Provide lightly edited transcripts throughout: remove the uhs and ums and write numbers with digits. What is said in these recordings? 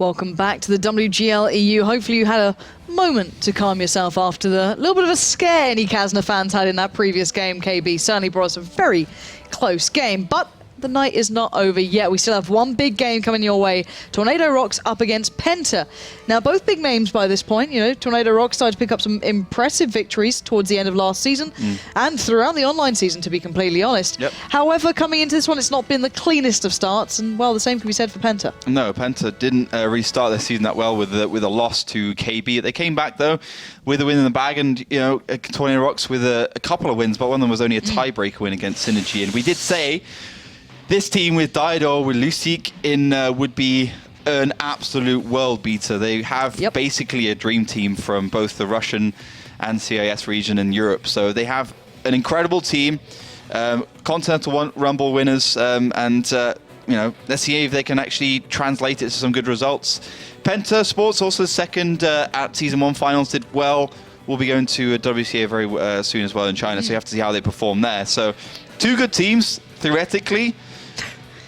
Welcome back to the WGLEU. Hopefully you had a moment to calm yourself after the little bit of a scare any Kasna fans had in that previous game. KB certainly brought us a very close game, but the night is not over yet. We still have one big game coming your way. Tornado Rocks up against PENTA. Now, both big names by this point. You know, Tornado Rocks started to pick up some impressive victories towards the end of last season and throughout the online season, to be completely honest. Yep. However, coming into this one, it's not been the cleanest of starts, and, well, the same can be said for PENTA. No, PENTA didn't restart their season that well with a loss to KB. They came back, though, with a win in the bag, and, you know, Tornado Rocks with a couple of wins, but one of them was only a tiebreaker win against Synergy. And we did say this team with Dido, with Lusik in would be an absolute world beater. They have basically a dream team from both the Russian and CIS region in Europe. So they have an incredible team, Continental Rumble winners, and you know, let's see if they can actually translate it to some good results. PENTA Sports, also second at Season 1 finals, did well. We'll be going to WCA very soon as well in China, so you have to see how they perform there. So two good teams, theoretically.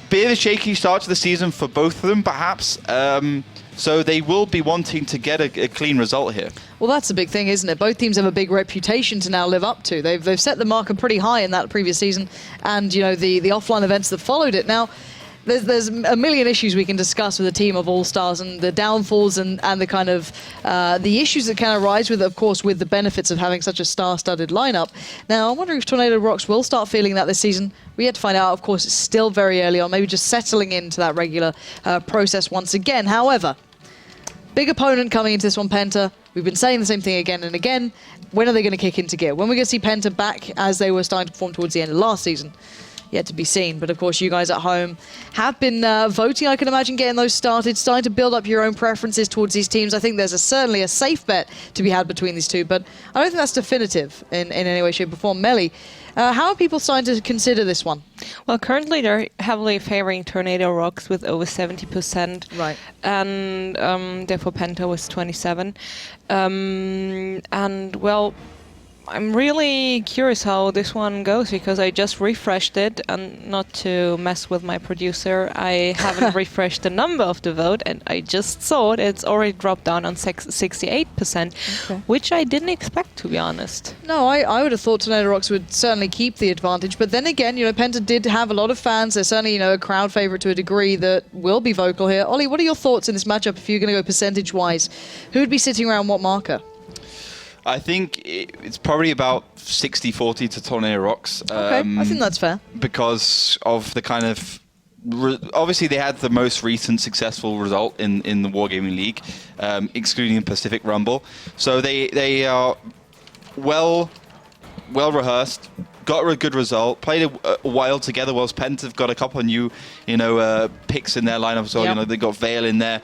Bit of a shaky start to the season for both of them, perhaps. So they will be wanting to get a clean result here. Well, that's the big thing, isn't it? Both teams have a big reputation to now live up to. They've set the marker pretty high in that previous season, and you know the offline events that followed it. Now, there's a million issues we can discuss with a team of all-stars and the downfalls and the kind of the issues that can arise with, of course, with the benefits of having such a star-studded lineup. Now, I'm wondering if Tornado Rocks will start feeling that this season. We had to find out. Of course, it's still very early on, maybe just settling into that regular process once again. However, big opponent coming into this one, PENTA. We've been saying the same thing again and again. When are they going to kick into gear? When are we going to see PENTA back as they were starting to perform towards the end of last season? Yet to be seen. But of course, you guys at home have been voting, I can imagine, getting those started, starting to build up your own preferences towards these teams. I think there's certainly a safe bet to be had between these two, but I don't think that's definitive in any way, shape or form. Melly, how are people starting to consider this one? Well, currently they're heavily favoring Tornado Rocks with over 70%. Right. And therefore PENTA was 27. And well, I'm really curious how this one goes because I just refreshed it, and not to mess with my producer, I haven't refreshed the number of the vote, and I just saw it's already dropped down on 68%, which I didn't expect, to be honest. No, I would have thought Tornado Rocks would certainly keep the advantage, but then again, you know, PENTA did have a lot of fans. They're certainly, you know, a crowd favorite to a degree that will be vocal here. Ollie, what are your thoughts in this matchup if you're going to go percentage-wise? Who would be sitting around what marker? I think it's probably about 60-40 to Tornado Rocks. Okay, I think that's fair. Because of the kind of... obviously, they had the most recent successful result in the Wargaming League, excluding the Pacific Rumble. So they are well rehearsed, got a good result, played a while together, whilst PENTA have got a couple of new, you know, picks in their lineup as well. You know, they got Vale in there,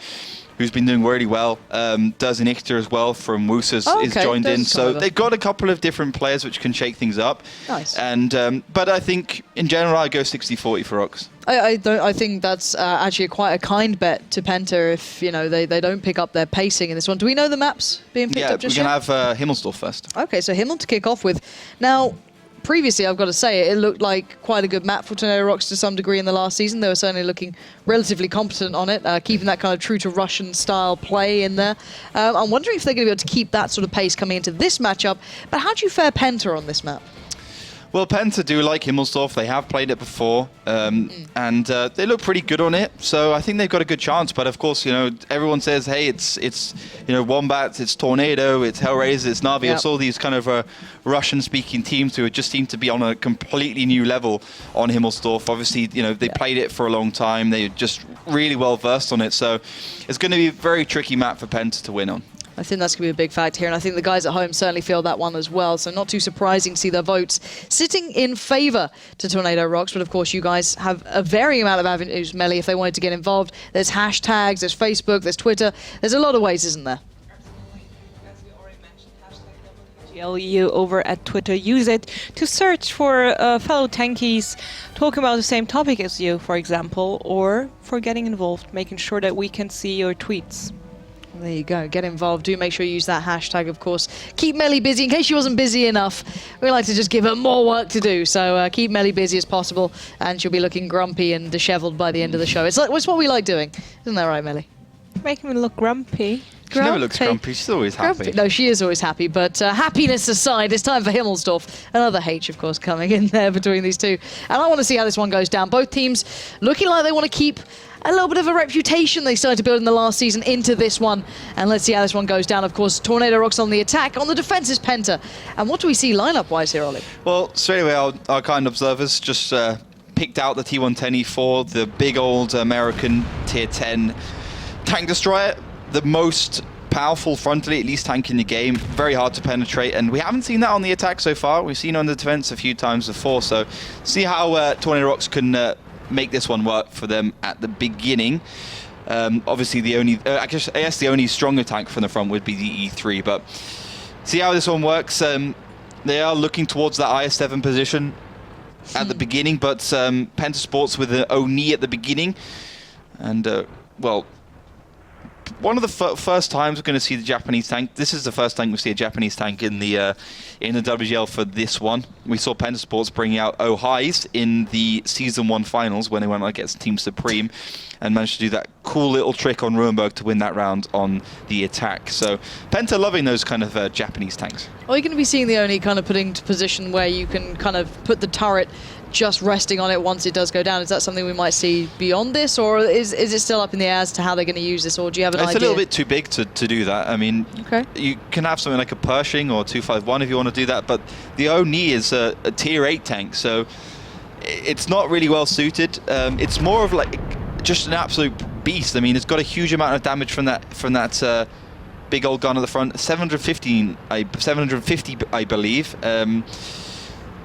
who's been doing really well. Does Inichter as well from Woosas is joined in. So they've got a couple of different players which can shake things up. Nice. And but I think in general I go 60-40 for Rocks. I think that's actually quite a kind bet to PENTA if, you know, they don't pick up their pacing in this one. Do we know the maps being picked up just yet? Yeah, we're going to have Himmelsdorf first. Okay, so Himmel to kick off with. Now, previously, I've got to say, it looked like quite a good map for Tornado Rocks to some degree in the last season. They were certainly looking relatively competent on it, keeping that kind of true to Russian style play in there. I'm wondering if they're going to be able to keep that sort of pace coming into this matchup. But how do you fare PENTA on this map? Well, PENTA do like Himmelsdorf. They have played it before, and they look pretty good on it. So I think they've got a good chance. But of course, you know, everyone says, hey, it's you know, Wombats, it's Tornado, it's Hellraiser, it's Navi. It's all these kind of Russian-speaking teams who just seem to be on a completely new level on Himmelsdorf. Obviously, you know, they played it for a long time. They're just really well versed on it. So it's going to be a very tricky map for PENTA to win on. I think that's going to be a big fact here, and I think the guys at home certainly feel that one as well, so not too surprising to see their votes sitting in favour to Tornado Rocks, but of course you guys have a varying amount of avenues, Melly, if they wanted to get involved. There's hashtags, there's Facebook, there's Twitter, there's a lot of ways, isn't there? Absolutely. As we already mentioned, hashtag WGLEU over at Twitter. Use it to search for fellow tankies talking about the same topic as you, for example, or for getting involved, making sure that we can see your tweets. There you go. Get involved. Do make sure you use that hashtag, of course. Keep Melly busy. In case she wasn't busy enough, we like to just give her more work to do. So keep Melly busy as possible, and she'll be looking grumpy and dishevelled by the end of the show. It's what we like doing. Isn't that right, Melly? Making me look grumpy. She never looks grumpy. She's always happy. No, she is always happy. But happiness aside, it's time for Himmelsdorf. Another H, of course, coming in there between these two. And I want to see how this one goes down. Both teams looking like they want to keep a little bit of a reputation they started to build in the last season into this one. And let's see how this one goes down. Of course, Tornado Rocks on the attack. On the defense is Penta. And what do we see lineup-wise here, Ollie? Well, straight away, our kind observers just picked out the T110E4, the big old American Tier 10 tank destroyer. The most powerful frontally, at least tank in the game. Very hard to penetrate, and we haven't seen that on the attack so far. We've seen it on the defense a few times before, so see how Tornado Rocks can make this one work for them at the beginning. Obviously, the only, I guess the only stronger tank from the front would be the E3, but see how this one works. They are looking towards that IS-7 position at the beginning, but Penta Sports with the Oni at the beginning, and well, one of the first times we're going to see the Japanese tank. This is the first time we see a Japanese tank in the WGL for this one. We saw Penta Sports bringing out Ohais in the Season 1 finals when they went against Team Supreme and managed to do that cool little trick on Ruinberg to win that round on the attack. So Penta loving those kind of Japanese tanks. Are you going to be seeing the Oni kind of putting into position where you can kind of put the turret just resting on it once it does go down? Is that something we might see beyond this, or is it still up in the air as to how they're going to use this, or do you have an idea? It's a little bit too big to do that. I mean, okay, you can have something like a Pershing or 251 if you want to do that, but the Oni is a Tier 8 tank, so it's not really well suited. It's more of like just an absolute beast. I mean, it's got a huge amount of damage from that big old gun at the front. 750, I believe.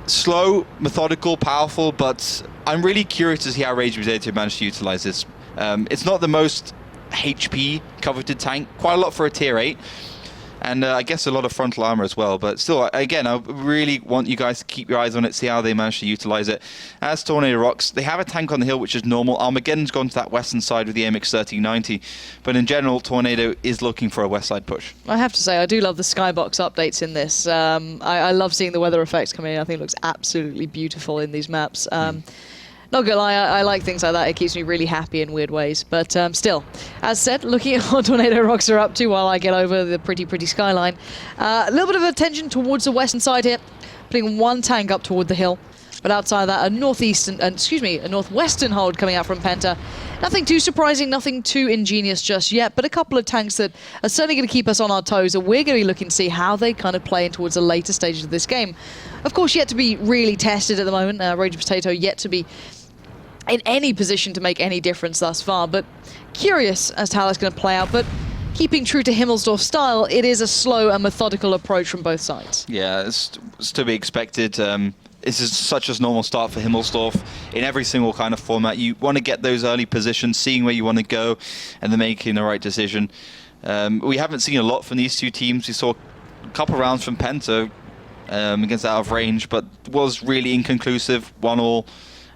Slow, methodical, powerful, but I'm really curious to see how Rage Potato managed to utilize this. It's not the most HP coveted tank, quite a lot for a Tier 8, and I guess a lot of frontal armor as well, but still, again, I really want you guys to keep your eyes on it, see how they manage to utilize it. As Tornado Rocks, they have a tank on the hill, which is normal. Armageddon's gone to that western side with the AMX 1390, but in general, Tornado is looking for a west side push. I have to say, I do love the skybox updates in this. I love seeing the weather effects come in. I think it looks absolutely beautiful in these maps. Not gonna lie, I like things like that. It keeps me really happy in weird ways. But still, as said, looking at what Tornado Rocks are up to while I get over the pretty skyline. A little bit of attention towards the western side here, putting one tank up toward the hill. But outside of that, a northwestern hold coming out from Penta. Nothing too surprising, nothing too ingenious just yet, but a couple of tanks that are certainly going to keep us on our toes, and we're going to be looking to see how they kind of play in towards the later stages of this game. Of course, yet to be really tested at the moment. Rage Potato yet to be in any position to make any difference thus far, but curious as to how that's going to play out. But keeping true to Himmelsdorf style, it is a slow and methodical approach from both sides. Yeah, it's to be expected. This is such a normal start for Himmelsdorf in every single kind of format. You want to get those early positions, seeing where you want to go, and then making the right decision. We haven't seen a lot from these two teams. We saw a couple rounds from Penta against out of range, but was really inconclusive, 1-1.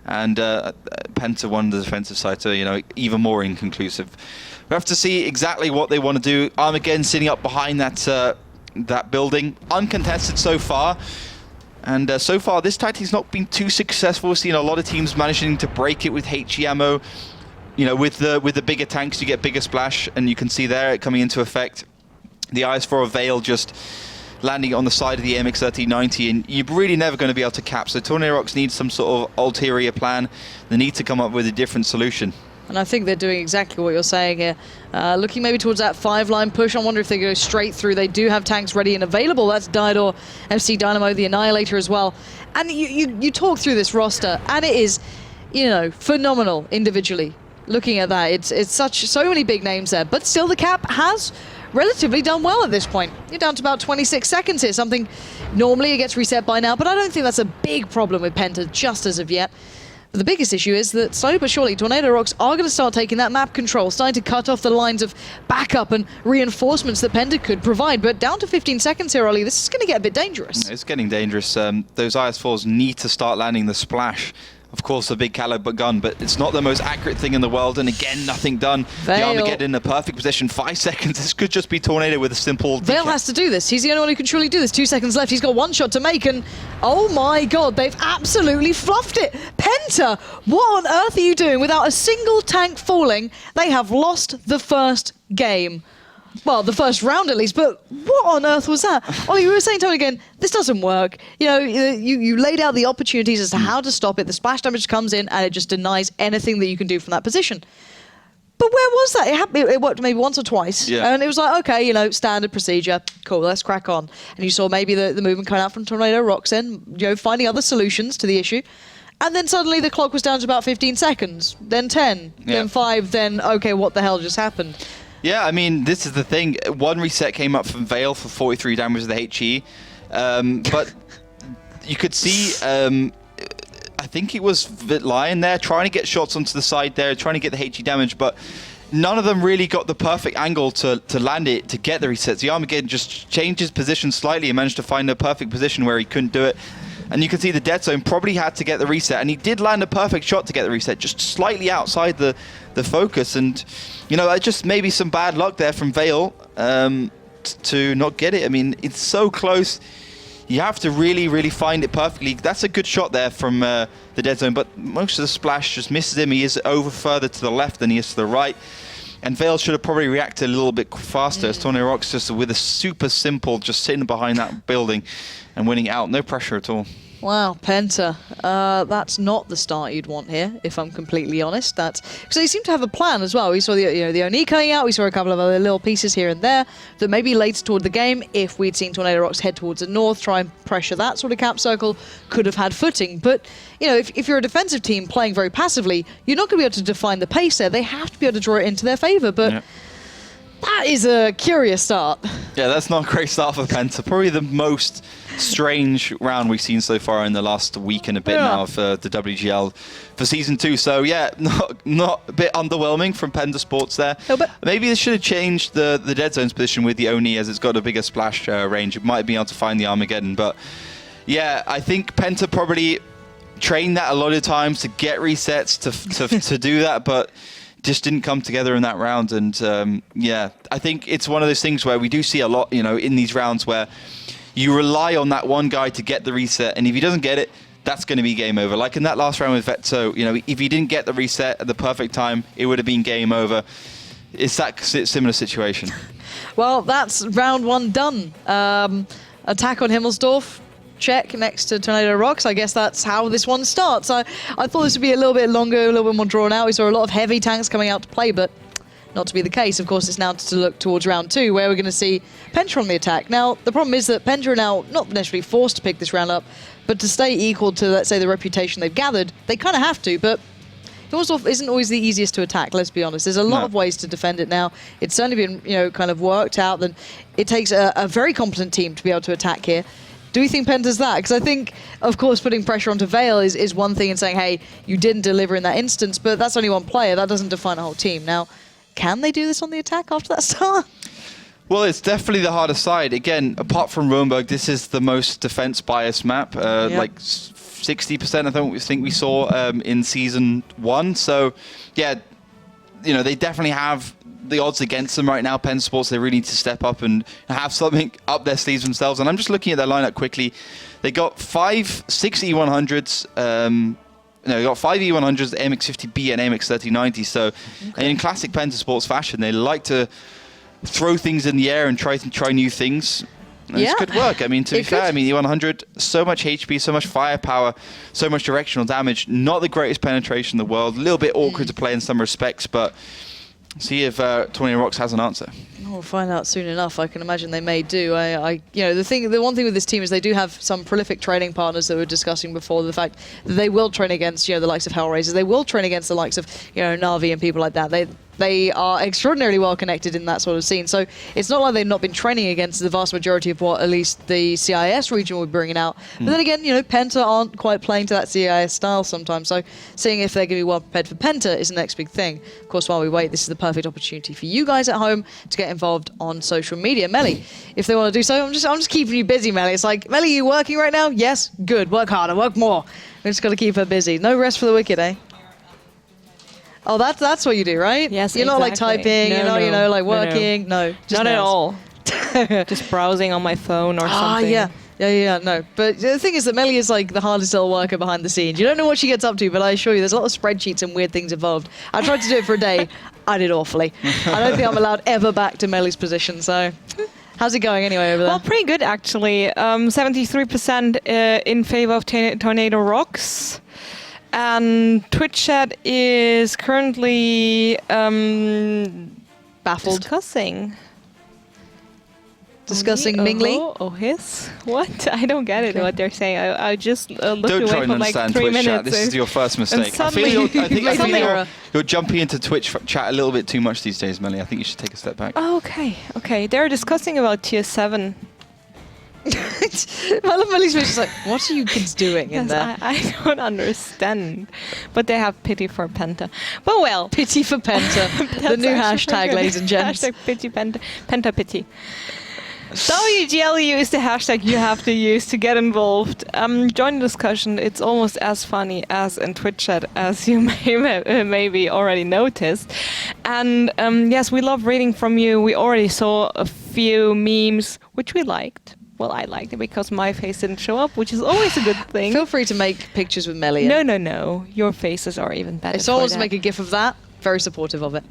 And Penta won the defensive side, so even more inconclusive. We have to see exactly what they want to do. Armageddon sitting up behind that building, uncontested so far. And so far, this tactic's not been too successful. We've seen a lot of teams managing to break it with HE ammo. With the bigger tanks, you get bigger splash, and you can see there it coming into effect. The IS-4 Veil just landing on the side of the MX 1390, and you're really never going to be able to cap. So Tornado Rocks needs some sort of ulterior plan. They need to come up with a different solution. And I think they're doing exactly what you're saying here. Looking maybe towards that 5-line push. I wonder if they go straight through. They do have tanks ready and available. That's Diodor, MC Dynamo, the Annihilator as well. And you talk through this roster, and it is, phenomenal individually. Looking at that, it's so many big names there. But still, the cap has relatively done well at this point. You're down to about 26 seconds here, something normally it gets reset by now, but I don't think that's a big problem with Penta just as of yet. But the biggest issue is that slowly but surely Tornado Rocks are going to start taking that map control, starting to cut off the lines of backup and reinforcements that Penta could provide. But down to 15 seconds here, Ollie, this is going to get a bit dangerous. It's getting dangerous. Those IS-4s need to start landing the splash of course, a big caliber gun, but it's not the most accurate thing in the world. And again, nothing done. The Armageddon in a perfect position. 5 seconds. This could just be Tornado with a simple... Vale has to do this. He's the only one who can truly do this. 2 seconds left. He's got one shot to make, and oh my god, they've absolutely fluffed it. Penta, what on earth are you doing? Without a single tank falling, they have lost the first game. Well, the first round at least, but what on earth was that? Ollie, we were saying to him again, this doesn't work. You know, you laid out the opportunities as to how to stop it. The splash damage comes in and it just denies anything that you can do from that position. But where was that? It worked maybe once or twice. Yeah. And it was like, okay, you know, standard procedure. Cool, let's crack on. And you saw maybe the movement coming out from Tornado Rocks then, you know, finding other solutions to the issue. And then suddenly the clock was down to about 15 seconds, then 10, then 5, then, okay, what the hell just happened? Yeah, I mean, this is the thing. One reset came up from Vale for 43 damage to the HE. But you could see, I think it was Lion there, trying to get shots onto the side there, trying to get the HE damage, but none of them really got the perfect angle to land it, to get the resets. The Armageddon just changed his position slightly and managed to find a perfect position where he couldn't do it. And you can see the Dead Zone probably had to get the reset, and he did land a perfect shot to get the reset, just slightly outside the focus. And, you know, just maybe some bad luck there from Vale to not get it. I mean, it's so close. You have to really, really find it perfectly. That's a good shot there from the Dead Zone, but most of the splash just misses him. He is over further to the left than he is to the right. And Vale should have probably reacted a little bit faster. As Tornado Rocks just with a super simple, just sitting behind that building and winning out. No pressure at all. Wow, Penta. That's not the start you'd want here, if I'm completely honest. Because they seem to have a plan as well. We saw the Oni coming out. We saw a couple of other little pieces here and there that maybe later toward the game, if we'd seen Tornado Rocks head towards the north, try and pressure that sort of cap circle, could have had footing. But, you know, if you're a defensive team playing very passively, you're not going to be able to define the pace there. They have to be able to draw it into their favor. But that is a curious start. Yeah, that's not a great start for Penta. Probably the most strange round we've seen so far in the last week and a bit now for the WGL for Season 2. So, yeah, not a bit underwhelming from Penta Sports there. No, but maybe they should have changed the Dead Zone's position with the Oni, as it's got a bigger splash range. It might be able to find the Armageddon. But, yeah, I think Penta probably trained that a lot of times to get resets, to do that, but just didn't come together in that round. And, yeah, I think it's one of those things where we do see a lot, you know, in these rounds where you rely on that one guy to get the reset, and if he doesn't get it, that's going to be game over. Like in that last round with Vetso, you know, if he didn't get the reset at the perfect time, it would have been game over. It's that similar situation. Well, that's round 1 done. Attack on Himmelsdorf, check next to Tornado Rocks. I guess that's how this one starts. I thought this would be a little bit longer, a little bit more drawn out. We saw a lot of heavy tanks coming out to play, but not to be the case. Of course, it's now to look towards round 2, where we're going to see Penta on the attack. Now, the problem is that Penta are now not necessarily forced to pick this round up, but to stay equal to, let's say, the reputation they've gathered, they kind of have to. But Himmelsdorf isn't always the easiest to attack, let's be honest. There's a lot of ways to defend it now. It's certainly been, you know, kind of worked out that it takes a very competent team to be able to attack here. Do we think Penta's that? Because I think, of course, putting pressure onto Vale is one thing and saying, hey, you didn't deliver in that instance, but that's only one player. That doesn't define a whole team. Now, can they do this on the attack after that start? Well, it's definitely the harder side. Again, apart from Ruinberg, this is the most defense-biased map. Like 60%, I think we saw in Season 1. So, yeah, you know, they definitely have the odds against them right now. Penta Sports, they really need to step up and have something up their sleeves themselves. And I'm just looking at their lineup quickly. They got 6 E100s. They got 5 E100s, MX-50B and MX-3090. So, in classic Penta Sports fashion, they like to throw things in the air and try new things. And this could work. I mean, to be fair, I mean, E100, so much HP, so much firepower, so much directional damage. Not the greatest penetration in the world. A little bit awkward to play in some respects, but see if Tornado Rocks has an answer. We'll find out soon enough. I can imagine they may do. You know, the one thing with this team is they do have some prolific training partners that we were discussing before. The fact that they will train against, you know, the likes of Hellraisers. They will train against the likes of, you know, Na'Vi and people like that. They are extraordinarily well connected in that sort of scene. So it's not like they've not been training against the vast majority of what at least the CIS region will be bringing out. But then again, you know, Penta aren't quite playing to that CIS style sometimes. So seeing if they're going to be well prepared for Penta is the next big thing. Of course, while we wait, this is the perfect opportunity for you guys at home to get involved on social media. Melly, if they want to do so, I'm just keeping you busy, Melly. It's like, Melly, you working right now? Yes? Good. Work harder. Work more. We just got to keep her busy. No rest for the wicked, eh? Oh, that's what you do, right? Yes, You're not like exactly. typing, No, you're not, no. like No, no. working. No, just Not at nails. all. Just browsing on my phone or Ah, something. yeah, no. But the thing is that Melly is like the hardest little worker behind the scenes. You don't know what she gets up to, but I assure you there's a lot of spreadsheets and weird things involved. I tried to do it for a day. I did awfully. I don't think I'm allowed ever back to Melly's position, so... How's it going anyway over there? Well, pretty good actually. 73% in favor of Tornado Rocks. And Twitch chat is currently Baffled. Discussing Me, Mingli? Oh, his? What? I don't get it, what they're saying. I just looked Don't away try and for like understand 3 Twitch minutes. chat. This is your first mistake. I suddenly- feel I think suddenly- you're jumping into Twitch chat a little bit too much these days, Melly. I think you should take a step back. Oh, okay. They're discussing about tier 7. I love Melly's face. She's like, what are you kids doing in Yes, there? I don't understand. But they have pity for Penta. But well. Pity for Penta. the That's new actually hashtag, good. ladies and gents. Hashtag pity Penta. Penta pity. WGLEU is the hashtag you have to use to get involved. Join the discussion. It's almost as funny as in Twitch chat, as you may maybe already noticed. And yes, we love reading from you. We already saw a few memes, which we liked. Well, I liked it because my face didn't show up, which is always a good thing. Feel free to make pictures with Melly. No. Your faces are even better. If someone wants to for make a gif of that, very supportive of it.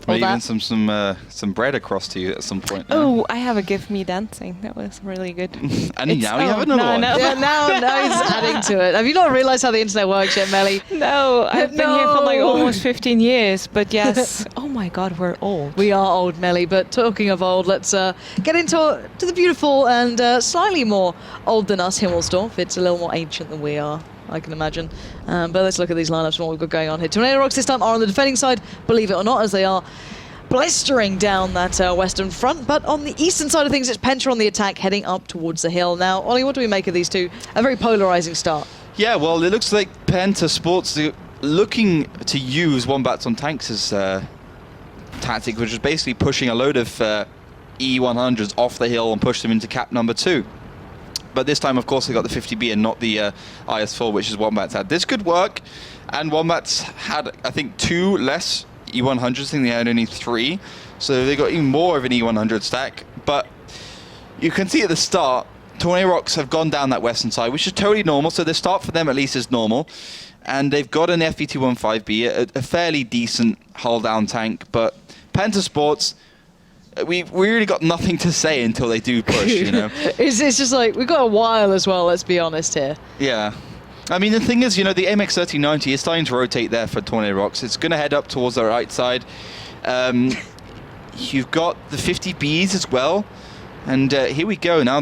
Or All even that. some bread across to you at some point. Oh, I have a GIF me dancing. That was really good. And now you have another one. No. Yeah, now he's adding to it. Have you not realised how the internet works yet, Melly? No, I've been here for like No. almost 15 years, but yes. Oh my god, we're old. We are old, Melly, but talking of old, let's get into the beautiful and slightly more old than us Himmelsdorf. It's a little more ancient than we are, I can imagine. But let's look at these lineups and what we've got going on here. Tornado Rocks this time are on the defending side, believe it or not, as they are blistering down that western front. But on the eastern side of things, it's Penta on the attack, heading up towards the hill. Now, Ollie, what do we make of these two? A very polarizing start. Yeah, well, it looks like Penta Sports are looking to use Wombats on Tanks' tactic, which is basically pushing a load of E100s off the hill and push them into cap number 2. But this time, of course, they got the 50B and not the IS-4, which is Wombats had. This could work, and Wombats had, I think, 2 less E100s. I think they had only 3, so they got even more of an E100 stack. But you can see at the start, Tornado Rocks have gone down that western side, which is totally normal, so the start for them at least is normal. And they've got an FE215B, a fairly decent hull-down tank, but Penta Sports, we really got nothing to say until they do push, you know. It's just like, we've got a while as well, let's be honest here. Yeah. I mean, the thing is, you know, the MX-1390 is starting to rotate there for Tornado Rocks. It's going to head up towards the right side. You've got the 50Bs as well. And here we go. Now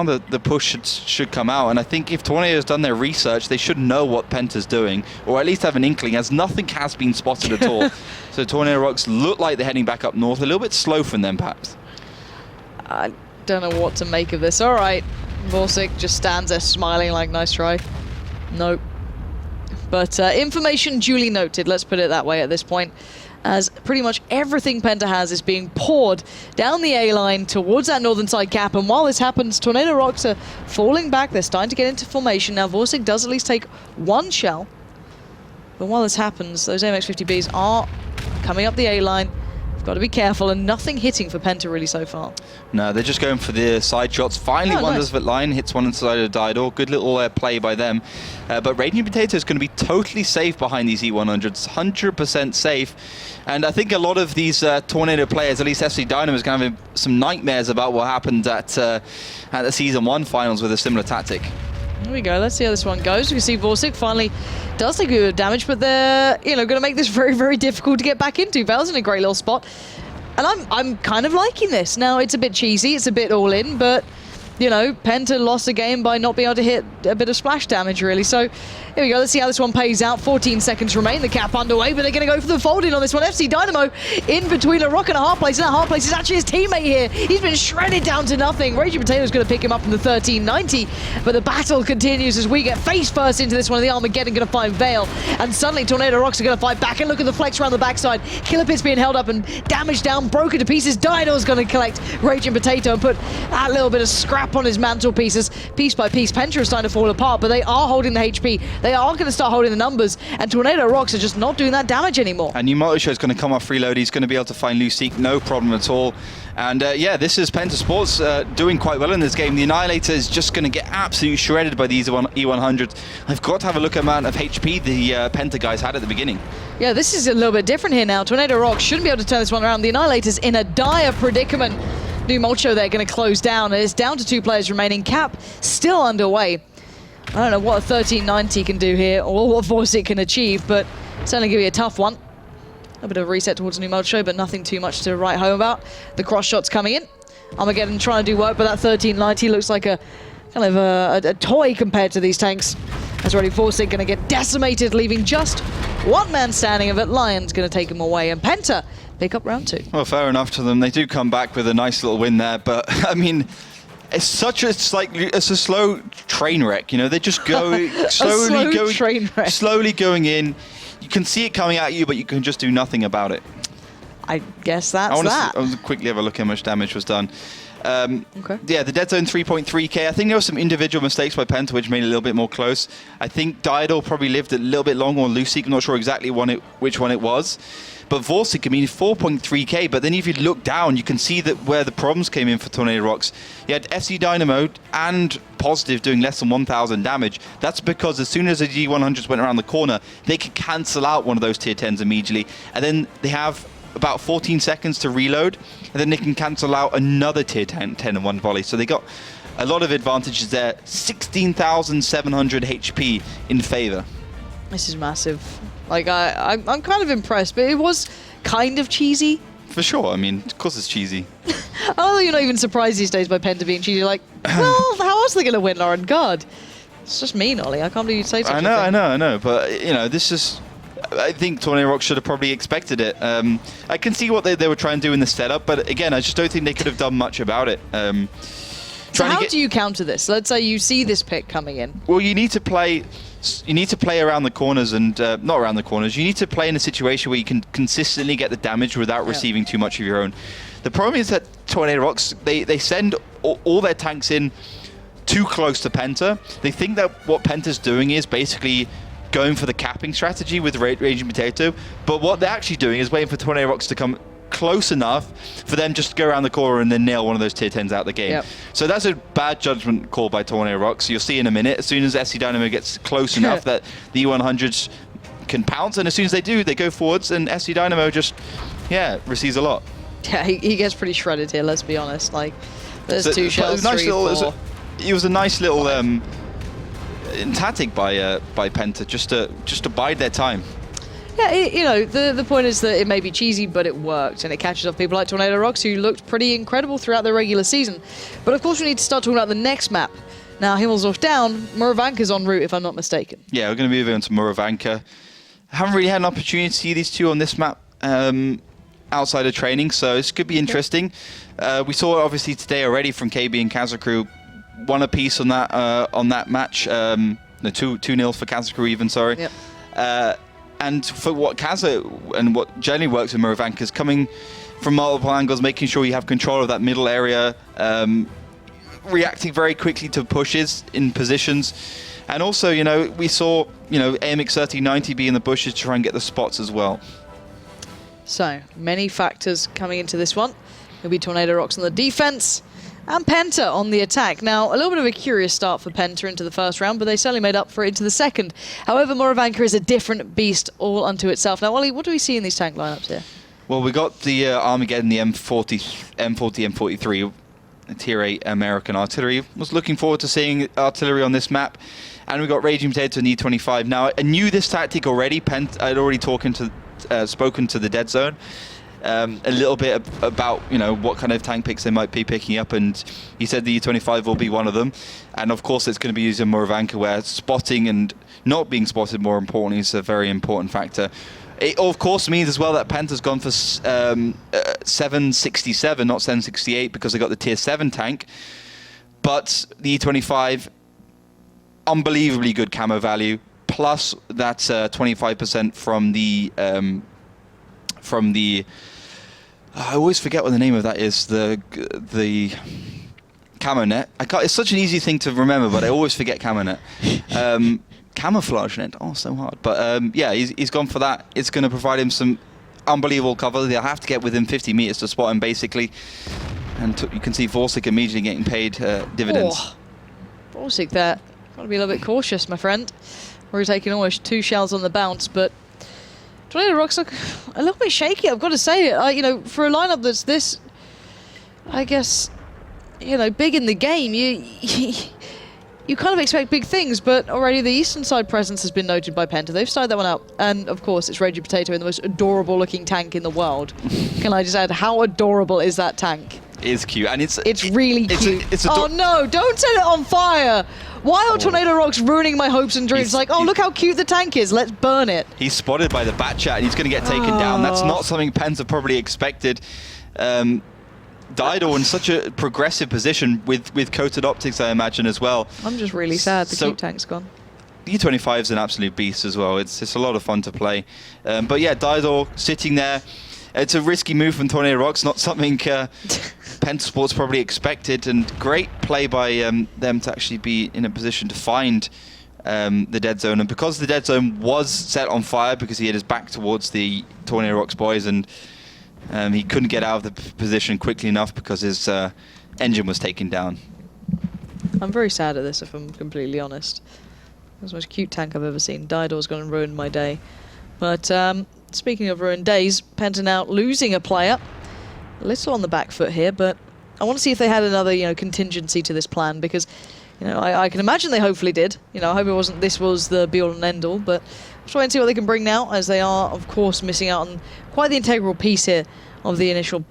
the push should come out. And I think if Tornado's done their research, they should know what Penta's doing, or at least have an inkling, as nothing has been spotted at all. So Tornado Rocks look like they're heading back up north, a little bit slow from them, perhaps. I don't know what to make of this. All right, Vorsic just stands there smiling like, nice try. Nope. But information duly noted, let's put it that way at this point, as pretty much everything Penta has is being poured down the A-line towards that northern side cap. And while this happens, Tornado Rocks are falling back. They're starting to get into formation. Now, Vorsic does at least take 1 shell. But while this happens, those MX-50Bs are coming up the A-line. Got to be careful, and nothing hitting for Penta really so far. No, they're just going for the side shots. Finally, one does the line, hits one inside of the Dido. Good little play by them. But Raging Potato is going to be totally safe behind these E100s, 100% safe. And I think a lot of these Tornado players, at least FC Dynamo, is going to have some nightmares about what happened at the Season 1 finals with a similar tactic. Here we go. Let's see how this one goes. We can see Vorsic finally does take a bit of damage, but they're going to make this very, very difficult to get back into. Val's in a great little spot, and I'm kind of liking this. Now, it's a bit cheesy, it's a bit all in, but Penta lost the game by not being able to hit a bit of splash damage, really. So here we go. Let's see how this one pays out. 14 seconds remain. The cap underway, but they're going to go for the fold-in on this one. FC Dynamo in between a rock and a hard place, and that hard place is actually his teammate here. He's been shredded down to nothing. Raging Potato's going to pick him up from the 1390, but the battle continues as we get face first into this one. The Armageddon going to find Vale, and suddenly Tornado Rocks are going to fight back. And look at the flex around the backside. Killer Pit's being held up and damaged down, broken to pieces. Dido's going to collect Raging Potato and put that little bit of scrap crap on his mantelpieces. Piece by piece, Penta is starting to fall apart, but they are holding the HP. They are going to start holding the numbers, and Tornado Rocks are just not doing that damage anymore. And Numoto is going to come off reload. He's going to be able to find Lucic, no problem at all. And yeah, this is Penta Sports doing quite well in this game. The Annihilator is just going to get absolutely shredded by these E100s. I've got to have a look at the amount of HP the Penta guys had at the beginning. Yeah, this is a little bit different here now. Tornado Rocks shouldn't be able to turn this one around. The Annihilator's in a dire predicament. New Mulcho there going to close down. It's down to 2 players remaining. Cap still underway. I don't know what a 1390 can do here or what force it can achieve, but certainly going to be a tough one. A bit of a reset towards New Mulcho, but nothing too much to write home about. The cross shot's coming in. Armageddon trying to do work, but that 1390 looks like a kind of a toy compared to these tanks. As Ready Forcing going to get decimated, leaving just one man standing of it. Lion's going to take him away, and Penta pick up round 2. Well, fair enough to them. They do come back with a nice little win there, but I mean, it's a slow train wreck. You know, they just go slowly going in. You can see it coming at you, but you can just do nothing about it. I guess that's that. I want to quickly have a look how much damage was done. Okay. Yeah, the dead zone 3.3k. I think there were some individual mistakes by Penta which made it a little bit more close. I think Diadol probably lived a little bit longer on Lucic. I'm not sure exactly which one it was. But Vorsic, I mean, 4.3k. But then if you look down, you can see that where the problems came in for Tornado Rocks. You had FC Dynamo and Positive doing less than 1,000 damage. That's because as soon as the G100s went around the corner, they could cancel out one of those tier 10s immediately. And then they have about 14 seconds to reload, and then they can cancel out another tier 10 in one volley. So they got a lot of advantages there. 16,700 HP in favor. This is massive. Like, I'm kind of impressed, but it was kind of cheesy. For sure. I mean, of course it's cheesy. I don't know, you're not even surprised these days by Penta being cheesy. Like, well, how else are they going to win, Lauren? God. It's just mean, Ollie. I can't believe you'd say such a thing. I know. But, you know, this is... I think Tornado Rocks should have probably expected it. I can see what they were trying to do in the setup, but again, I just don't think they could have done much about it. So how do you counter this? Let's say you see this pick coming in. Well, you need to play around the corners and not around the corners. You need to play in a situation where you can consistently get the damage without receiving too much of your own. The problem is that Tornado Rocks, they send all their tanks in too close to Penta. They think that what Penta's doing is basically going for the capping strategy with Raging Potato, but what they're actually doing is waiting for Tornado Rocks to come close enough for them just to go around the corner and then nail one of those tier 10s out of the game. Yep. So that's a bad judgment call by Tornado Rocks. You'll see in a minute, as soon as SC Dynamo gets close enough that the E100s can pounce, and as soon as they do, they go forwards, and SC Dynamo just, receives a lot. Yeah, he gets pretty shredded here, let's be honest. Like, there's 2 shells, nice 3, 4. It was a nice little tactic by Penta just to bide their time. Yeah, you know, the point is that it may be cheesy, but it worked, and it catches off people like Tornado Rocks, who looked pretty incredible throughout the regular season. But of course, we need to start talking about the next map. Now, Himmelsdorf down, Murovanka's en route, if I'm not mistaken. Yeah, we're going to be moving on to Murovanka. Haven't really had an opportunity to see these two on this map outside of training, so this could be interesting. We saw it obviously today already from KB and Kazakru. 1 apiece on that match. No, 2-0 for Kazakru even, sorry. Yep. And for what Kaza and what generally works with Murovanka is coming from multiple angles, making sure you have control of that middle area, reacting very quickly to pushes in positions. And also, you know, we saw, you know, AMX 1390 be in the bushes to try and get the spots as well. So, many factors coming into this one. It'll be Tornado Rocks on the defense and Penta on the attack. Now, a little bit of a curious start for Penta into the first round, but they certainly made up for it into the second. However, Murovanka is a different beast all unto itself. Now, Ollie, what do we see in these tank lineups here? Well, we got the Armageddon, the M43, Tier 8 American artillery. Was looking forward to seeing artillery on this map. And we got Raging Potato and E25. Now, I knew this tactic already. I'd already spoken to the dead zone. A little bit about, you know, what kind of tank picks they might be picking up, and he said the E25 will be one of them. And of course it's going to be using Murovanka, where spotting and not being spotted, more importantly, is a very important factor. It of course means as well that Penta's gone for 767, not 768, because they got the tier 7 tank. But the E25, unbelievably good camo value, plus that 25% from the I always forget what the name of that is. The Camo net. It's such an easy thing to remember, but I always forget camo net. Camouflage net. Oh, so hard. But yeah, he's gone for that. It's going to provide him some unbelievable cover. They'll have to get within 50 meters to spot him, basically. And you can see Vorsic immediately getting paid dividends. Oh, Vorsic there. Got to be a little bit cautious, my friend. We're taking almost 2 shells on the bounce, but Tornado Rocks look a little bit shaky, I've got to say it. You know, for a lineup that's this, I guess, you know, big in the game, you kind of expect big things, but already the eastern side presence has been noted by Penta. They've started that one out. And, of course, it's Reggie Potato in the most adorable-looking tank in the world. Can I just add, how adorable is that tank? It is cute. And it's really cute. Oh, no, don't set it on fire! Why are Tornado Rocks ruining my hopes and dreams? Like, oh, look how cute the tank is. Let's burn it. He's spotted by the bat chat, and he's going to get taken down. That's not something Penta probably expected. Dido in such a progressive position with coated optics, I imagine, as well. I'm just really sad the cute tank's gone. E25 is an absolute beast as well. It's a lot of fun to play. But yeah, Dido sitting there. It's a risky move from Tornado Rocks, not something Penta Sports probably expected, and great play by them to actually be in a position to find the dead zone. And because the dead zone was set on fire, because he had his back towards the Tornado Rocks boys, and he couldn't get out of the position quickly enough because his engine was taken down. I'm very sad at this, if I'm completely honest. That's the most cute tank I've ever seen. Dido's gone and ruined my day. But speaking of ruined days, Penta now losing a player. A little on the back foot here, but I want to see if they had another, you know, contingency to this plan, because, you know, I can imagine they hopefully did. You know, I hope it wasn't this was the be-all and end-all, but let's try and see what they can bring now, as they are, of course, missing out on quite the integral piece here of the initial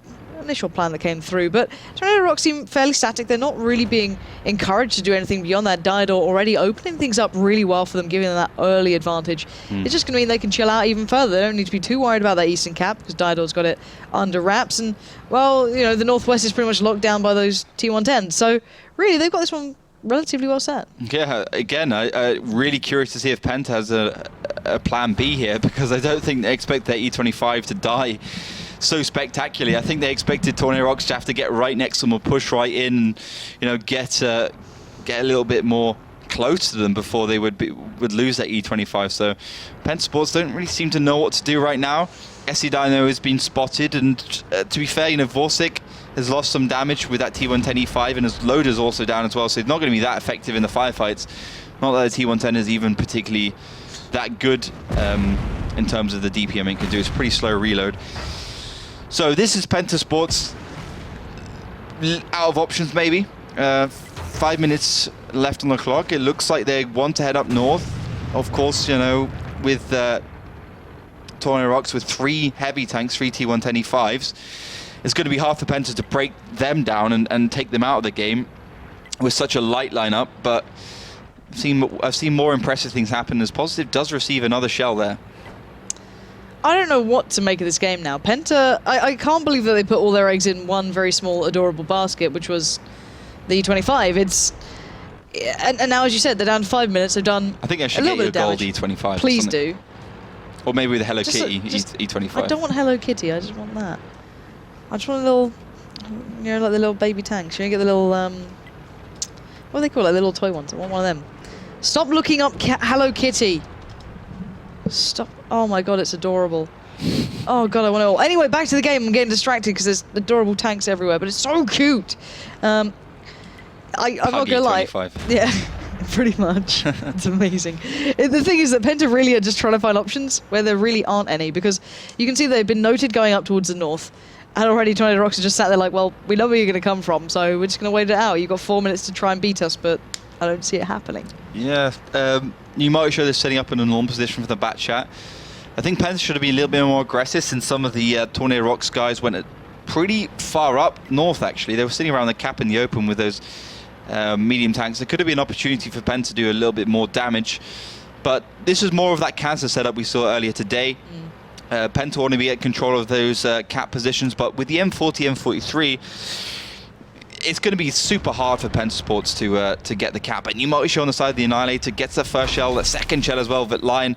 plan that came through. But Tornado Rocks seem fairly static. They're not really being encouraged to do anything beyond that. Dido already opening things up really well for them, giving them that early advantage. It's just going to mean they can chill out even further. They don't need to be too worried about that eastern cap, because Dido's got it under wraps. And, well, you know, the northwest is pretty much locked down by those T110s. So, really, they've got this one relatively well set. Yeah, again, I really curious to see if Penta has a plan B here, because I don't think they expect their E25 to die so spectacularly. I think they expected Tornado Rocks to have to get right next to them or push right in, and, you know, get a little bit more close to them before they would lose that E25. So Penta Sports don't really seem to know what to do right now. SC Dino has been spotted, and to be fair, you know, Vorsic has lost some damage with that T110 E5, and his loader's also down as well, so he's not going to be that effective in the firefights. Not that the T110 is even particularly that good in terms of the DPM it can do. It's pretty slow reload. So this is Penta Sports out of options, maybe. 5 minutes left on the clock. It looks like they want to head up north. Of course, you know, with Tornado Rocks with 3 heavy tanks, 3 T110 E5s, it's going to be hard for Penta to break them down and take them out of the game with such a light lineup. But I've seen more impressive things happen, as Positive does receive another shell there. I don't know what to make of this game now. Penta, I can't believe that they put all their eggs in one very small, adorable basket, which was the E25. And now, as you said, they're down to 5 minutes. They've done I think I should get you a gold E25. Please do. Or maybe with a Hello Kitty E25. I don't want Hello Kitty. I just want that. I just want a little, you know, like the little baby tanks. You know, get the little, what do they call it? The little toy ones. I want one of them. Stop looking up Hello Kitty. Stop. Oh my god, it's adorable. Oh god, I want it all. Anyway, back to the game. I'm getting distracted because there's adorable tanks everywhere, but it's so cute. I'm not gonna lie. Yeah, pretty much. It's amazing. The thing is that Penta really are just trying to find options where there really aren't any, because you can see they've been noted going up towards the north, and already Tornado Rocks are just sat there like, well, we know where you're going to come from, so we're just going to wait it out. You've got 4 minutes to try and beat us, but I don't see it happening. Yeah, you might show this setting up in a normal position for the bat chat. I think Penta should have been a little bit more aggressive, since some of the Tornado Rocks guys went pretty far up north, actually. They were sitting around the cap in the open with those medium tanks. There could have been an opportunity for Penta to do a little bit more damage, but this is more of that cancer setup we saw earlier today. Penta want to be at control of those cap positions, but with the M40, M43, it's going to be super hard for Penta Sports to get the cap. But New Multishow on the side of the Annihilator gets the first shell, the second shell as well. Vitline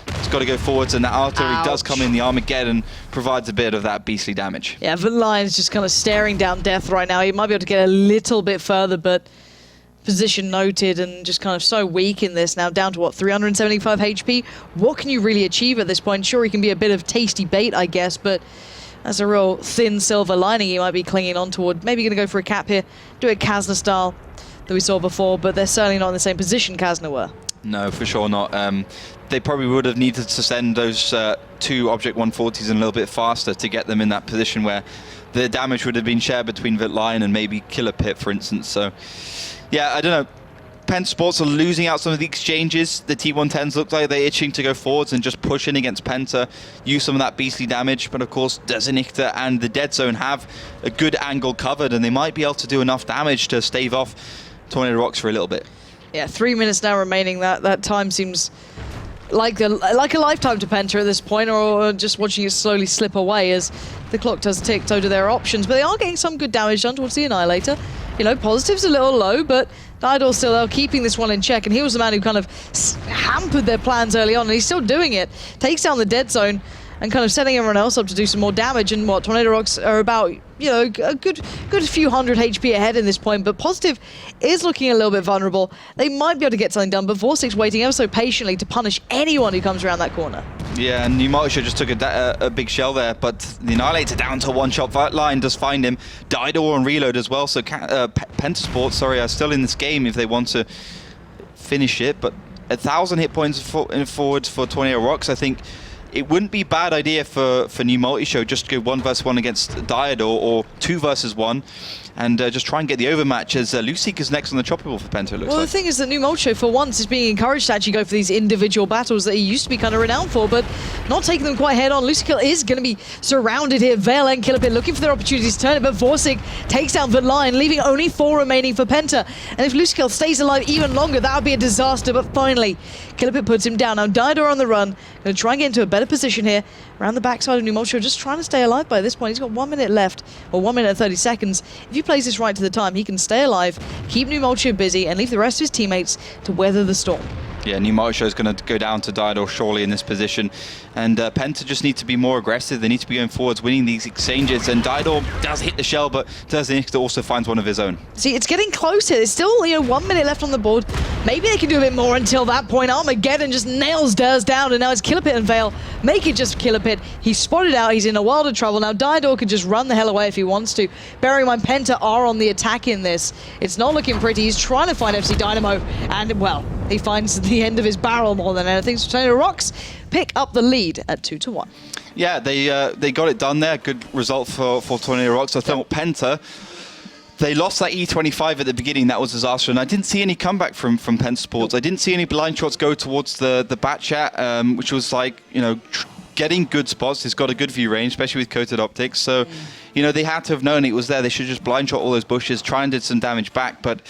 has got to go forwards, and that artillery does come in. The Armageddon provides a bit of that beastly damage. Yeah, Vitline's just kind of staring down death right now. He might be able to get a little bit further, but position noted and just kind of so weak in this now, down to what, 375 HP? What can you really achieve at this point? Sure, he can be a bit of tasty bait, I guess, but that's a real thin silver lining he might be clinging on toward. Maybe going to go for a cap here, do it Kazna style that we saw before, but they're certainly not in the same position Kazna were. No, for sure not. They probably would have needed to send those 2 Object 140s in a little bit faster to get them in that position where the damage would have been shared between Vitline and maybe Killer Pit, for instance. So, yeah, I don't know. Penta Sports are losing out some of the exchanges. The T110s look like they're itching to go forwards and just push in against Penta, use some of that beastly damage. But of course, Designictor and the Dead Zone have a good angle covered, and they might be able to do enough damage to stave off Tornado Rocks for a little bit. Yeah, 3 minutes now remaining. That time seems like a lifetime to Penta at this point, or just watching it slowly slip away as the clock does tick to their options. But they are getting some good damage done towards the Annihilator. You know, positive's a little low, but Diador still there, keeping this one in check, and he was the man who kind of hampered their plans early on, and he's still doing it. Takes down the Dead Zone and kind of setting everyone else up to do some more damage. And what, Tornado Rocks are about, you know, a good few hundred HP ahead in this point, but Positive is looking a little bit vulnerable. They might be able to get something done, but Vorsig's waiting ever so patiently to punish anyone who comes around that corner. Yeah, and New Multishow just took a big shell there, but the Annihilator down to one-shot. Vitline does find him. Diador and reload as well, so Penta Sports, are still in this game if they want to finish it, but 1,000 hit points forwards for Tornado Rocks. I think it wouldn't be a bad idea for New Multishow just to go 1 versus 1 against Diador, or 2 versus 1, and just try and get the overmatch, as Lucic is next on the chopping wall for Penta, it looks Well, like. the thing is that New Multishow, for once, is being encouraged to actually go for these individual battles that he used to be kind of renowned for, but not taking them quite head on. Lucic is going to be surrounded here. Veil and Killer Pit looking for their opportunities to turn it, but Vorsig takes down Vitline, leaving only 4 remaining for Penta. And if Lucic stays alive even longer, that would be a disaster, but finally, Killer Pit puts him down. Now Diador on the run, going to try and get into a better position here, around the backside of New Multishow, just trying to stay alive by this point. He's got 1 minute left, or 1 minute and 30 seconds. If he plays this right to the time, he can stay alive, keep New Multishow busy, and leave the rest of his teammates to weather the storm. Yeah, New Multishow is going to go down to Diador surely in this position, and Penta just need to be more aggressive. They need to be going forwards, winning these exchanges, and Diador does hit the shell, but Designictor also finds one of his own. See, it's getting closer. There's still, 1 minute left on the board. Maybe they can do a bit more until that point. Armageddon just nails Durs down, and now it's Killer Pit and Veil. Make it just Killer Pit. He's spotted out. He's in a world of trouble. Now Diador can just run the hell away if he wants to. Bearing in mind, Penta are on the attack in this. It's not looking pretty. He's trying to find FC Dynamo, and, well, he finds the end of his barrel more than anything. So Tornado Rocks pick up the lead at 2-1. Yeah, they got it done there. Good result for Tornado Rocks. I thought Penta, they lost that E25 at the beginning. That was a disaster, and I didn't see any comeback from Penta Sports. I didn't see any blind shots go towards the bat chat, which was like, getting good spots. He's got a good view range, especially with coated optics. So, they had to have known it was there. They should just blind shot all those bushes, try and did some damage back, but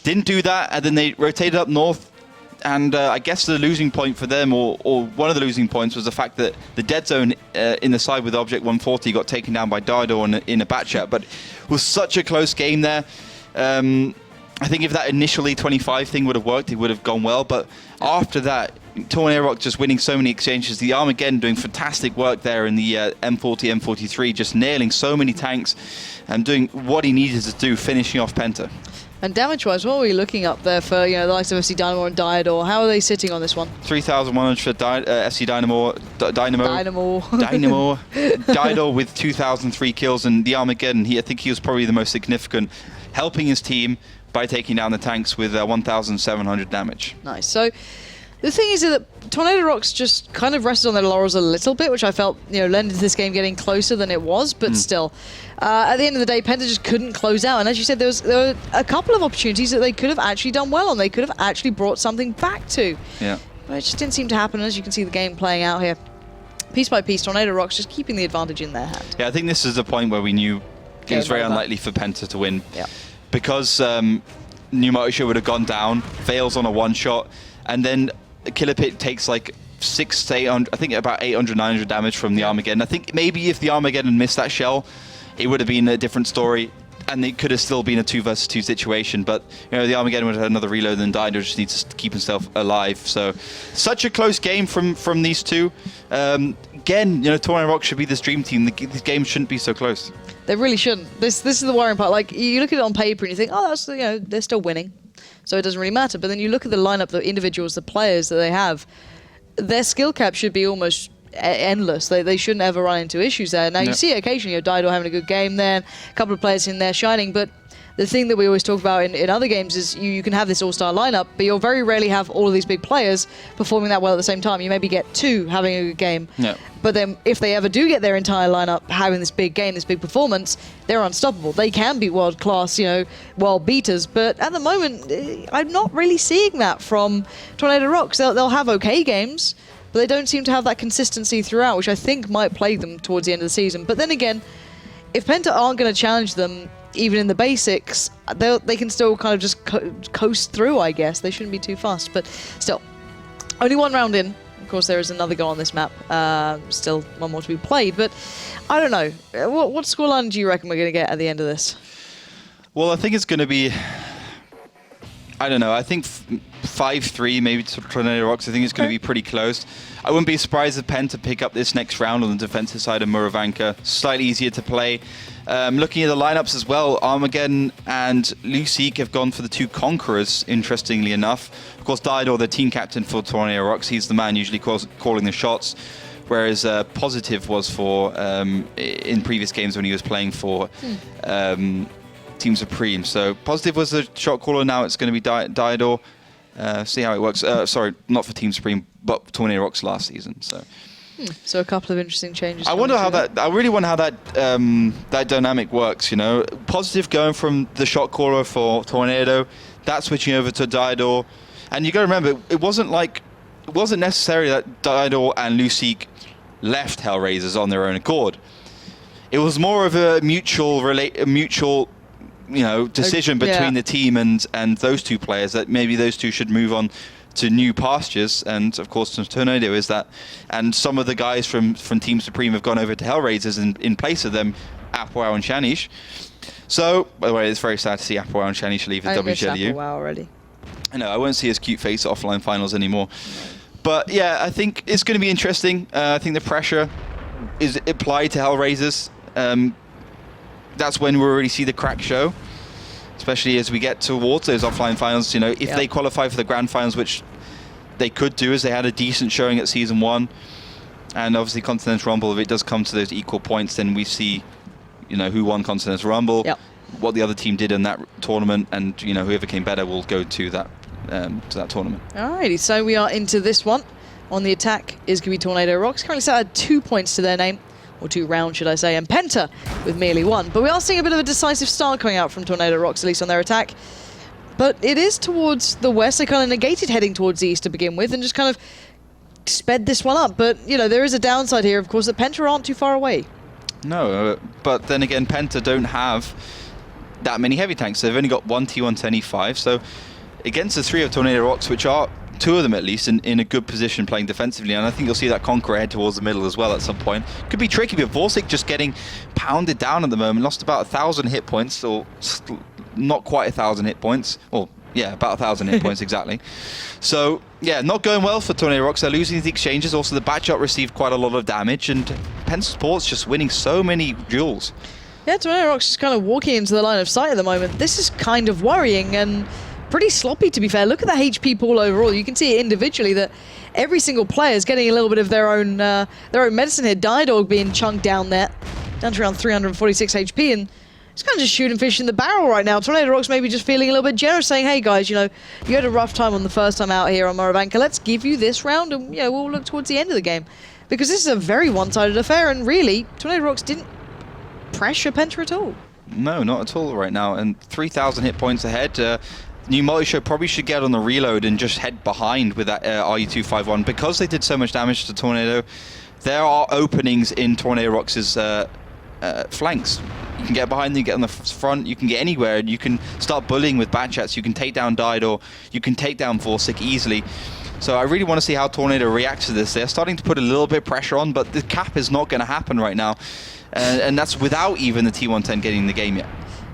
didn't do that. And then they rotated up north. And I guess the losing point for them, or one of the losing points, was the fact that the Dead Zone in the side with Object 140 got taken down by Diador in a bat chat. But it was such a close game there. I think if that initially 25 thing would have worked, it would have gone well. But after that, Tornado Rock just winning so many exchanges. The Armageddon doing fantastic work there in the M40, M43, just nailing so many tanks and doing what he needed to do, finishing off Penta. And damage-wise, what are we looking up there for the likes of FC Dynamo and Diador? How are they sitting on this one? 3,100 for FC Dynamo. Dynamo. Diador with 2,003 kills, and the Armageddon, I think he was probably the most significant, helping his team by taking down the tanks with 1,700 damage. Nice. So the thing is that Tornado Rocks just kind of rested on their laurels a little bit, which I felt, lended to this game getting closer than it was, but still. At the end of the day, Penta just couldn't close out. And as you said, there were a couple of opportunities that they could have actually done well on. They could have actually brought something back to. Yeah. But it just didn't seem to happen. As you can see the game playing out here, piece by piece, Tornado Rocks just keeping the advantage in their hand. Yeah, I think this is the point where we knew it was very unlikely for Penta to win. Yeah. Because New Multishow would have gone down, fails on a one-shot, and then Killer Pit takes like 600 to 800, I think about 800, 900 damage from the Armageddon. I think maybe if the Armageddon missed that shell, it would have been a different story. and it could have still been a 2 versus 2 situation, but the Armageddon would have had another reload, and Dido just needs to keep himself alive. So such a close game from these two. Again, Tornado Rocks should be this dream team. These games shouldn't be so close. They really shouldn't. This is the worrying part. Like, you look at it on paper and you think, oh, that's they're still winning, so it doesn't really matter. But then you look at the lineup, the individuals, the players that they have, their skill cap should be almost endless. They shouldn't ever run into issues there. Now, you see it occasionally, Dido having a good game there, a couple of players in there shining, but the thing that we always talk about in other games is you can have this all-star lineup, but you'll very rarely have all of these big players performing that well at the same time. You maybe get 2 having a good game, but then if they ever do get their entire lineup having this big game, this big performance, they're unstoppable. They can be world-class, world beaters, but at the moment, I'm not really seeing that from Tornado Rocks. They'll have okay games, but they don't seem to have that consistency throughout, which I think might plague them towards the end of the season. But then again, if Penta aren't going to challenge them, even in the basics, they can still kind of just coast through, I guess. They shouldn't be too fast, but still. Only 1 round in. Of course, there is another goal on this map. Still 1 more to be played, but I don't know. What scoreline do you reckon we're going to get at the end of this? Well, I think it's going to be... I don't know. I think 5-3 maybe to Tornado Rocks. I think it's going to be pretty close. I wouldn't be surprised if Penta pick up this next round on the defensive side of Murovanka. Slightly easier to play. Looking at the lineups as well, Armageddon and Lucic have gone for the 2 Conquerors, interestingly enough. Of course, Dido, the team captain for Tornado Rocks, he's the man usually calling the shots, whereas Positive was for, in previous games when he was playing for Team Supreme. So Positive was the shot caller, now it's going to be Dido. See how it works. Sorry, not for Team Supreme, but Tornado Rocks last season. So a couple of interesting changes. I wonder how that. I really wonder how that that dynamic works. Positive going from the shot caller for Tornado, that switching over to Dido, and you got to remember, it wasn't necessary that Dido and Lucic left Hellraisers on their own accord. It was more of a mutual decision between the team and those 2 players, that maybe those 2 should move on to new pastures, and of course Tornado is that, and some of the guys from Team Supreme have gone over to Hellraisers in place of them, Apoel and Shanish. So, by the way, it's very sad to see Apoel and Shanish leave the WGLEU. Apoel already. I know, I won't see his cute face at offline finals anymore. But yeah, I think it's going to be interesting. I think the pressure is applied to Hellraisers. That's when we'll really see the crack show, especially as we get towards those offline finals. If they qualify for the grand finals, which they could do, as they had a decent showing at Season 1, and obviously Continental Rumble, if it does come to those equal points, then we see, who won Continental Rumble, what the other team did in that tournament, and, whoever came better will go to that tournament. Alrighty, so we are into this one. On the attack is going to be Tornado Rocks, currently set at 2 points to their name. Or 2 rounds, should I say, and Penta with merely 1. But we are seeing a bit of a decisive start coming out from Tornado Rocks, at least on their attack. But it is towards the west. They kind of negated heading towards the east to begin with and just kind of sped this one up. But, there is a downside here, of course, that Penta aren't too far away. No, but then again, Penta don't have that many heavy tanks. They've only got 1 T1 10 E5. So against the 3 of Tornado Rocks, which are 2 of them at least in a good position playing defensively, and I think you'll see that Conqueror head towards the middle as well at some point. Could be tricky, but Vorsic just getting pounded down at the moment, lost about 1,000 hit points, or not quite 1,000 hit points, or yeah, about 1,000 hit points exactly. So yeah, not going well for Tornado Rocks. They're losing the exchanges. Also, the batch up received quite a lot of damage, and Penta Sports just winning so many duels. Yeah, Tornado Rocks is kind of walking into the line of sight at the moment. This is kind of worrying and pretty sloppy, to be fair. Look at the HP pool overall. You can see it individually that every single player is getting a little bit of their own medicine here. Didog being chunked down there, down to around 346 HP, and it's kind of just shooting fish in the barrel right now. Tornado Rocks maybe just feeling a little bit generous, saying, hey guys, you had a rough time on the first time out here on Murovanka. Let's give you this round, and we'll look towards the end of the game. Because this is a very one-sided affair, and really, Tornado Rocks didn't pressure Penta at all. No, not at all right now, and 3,000 hit points ahead. New Multi-Show probably should get on the reload and just head behind with that RU251. Because they did so much damage to Tornado, there are openings in Tornado Rocks' flanks. You can get behind them, you get on the front, you can get anywhere, and you can start bullying with Batchats. You can take down Dido, you can take down Vorsic easily. So I really want to see how Tornado reacts to this. They're starting to put a little bit of pressure on, but the cap is not going to happen right now. And that's without even the T110 getting the game yet.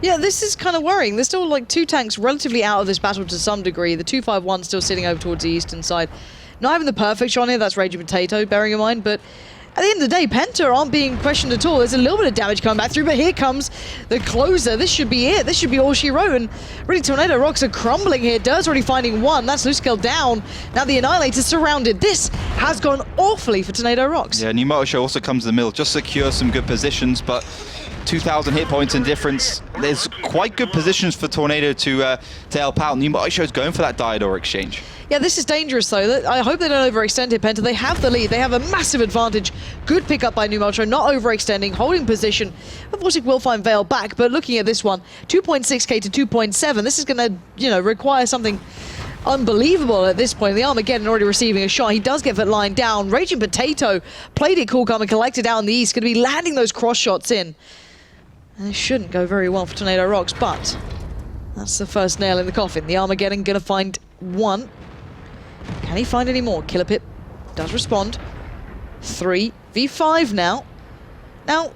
Yeah, this is kind of worrying. There's still like 2 tanks relatively out of this battle to some degree. The 251 still sitting over towards the eastern side. Not having the perfect shot here, that's Raging Potato, bearing in mind, but at the end of the day, Penta aren't being questioned at all. There's a little bit of damage coming back through, but here comes the closer. This should be it. This should be all she wrote, and really Tornado Rocks are crumbling here. Dirt's already finding one. That's Lucical down. Now the Annihilator's surrounded. This has gone awfully for Tornado Rocks. Yeah, Pneumato also comes in the middle, just secure some good positions, but 2,000 hit points in difference. There's quite good positions for Tornado to help out. Pneumato is going for that Diodor exchange. Yeah, this is dangerous though. I hope they don't overextend here, Penta. They have the lead. They have a massive advantage. Good pickup by Pneumato, not overextending, holding position. Of course, it will find Vale back, but looking at this one, 2.6k to 2.7, this is going to, require something unbelievable at this point. The Armageddon already receiving a shot. He does get that line down. Raging Potato played it cool, come and collected out in the east. Going to be landing those cross shots in. And it shouldn't go very well for Tornado Rocks, but that's the first nail in the coffin. The Armageddon going to find one. Can he find any more? Killer Pip does respond. 3v5 now. Now,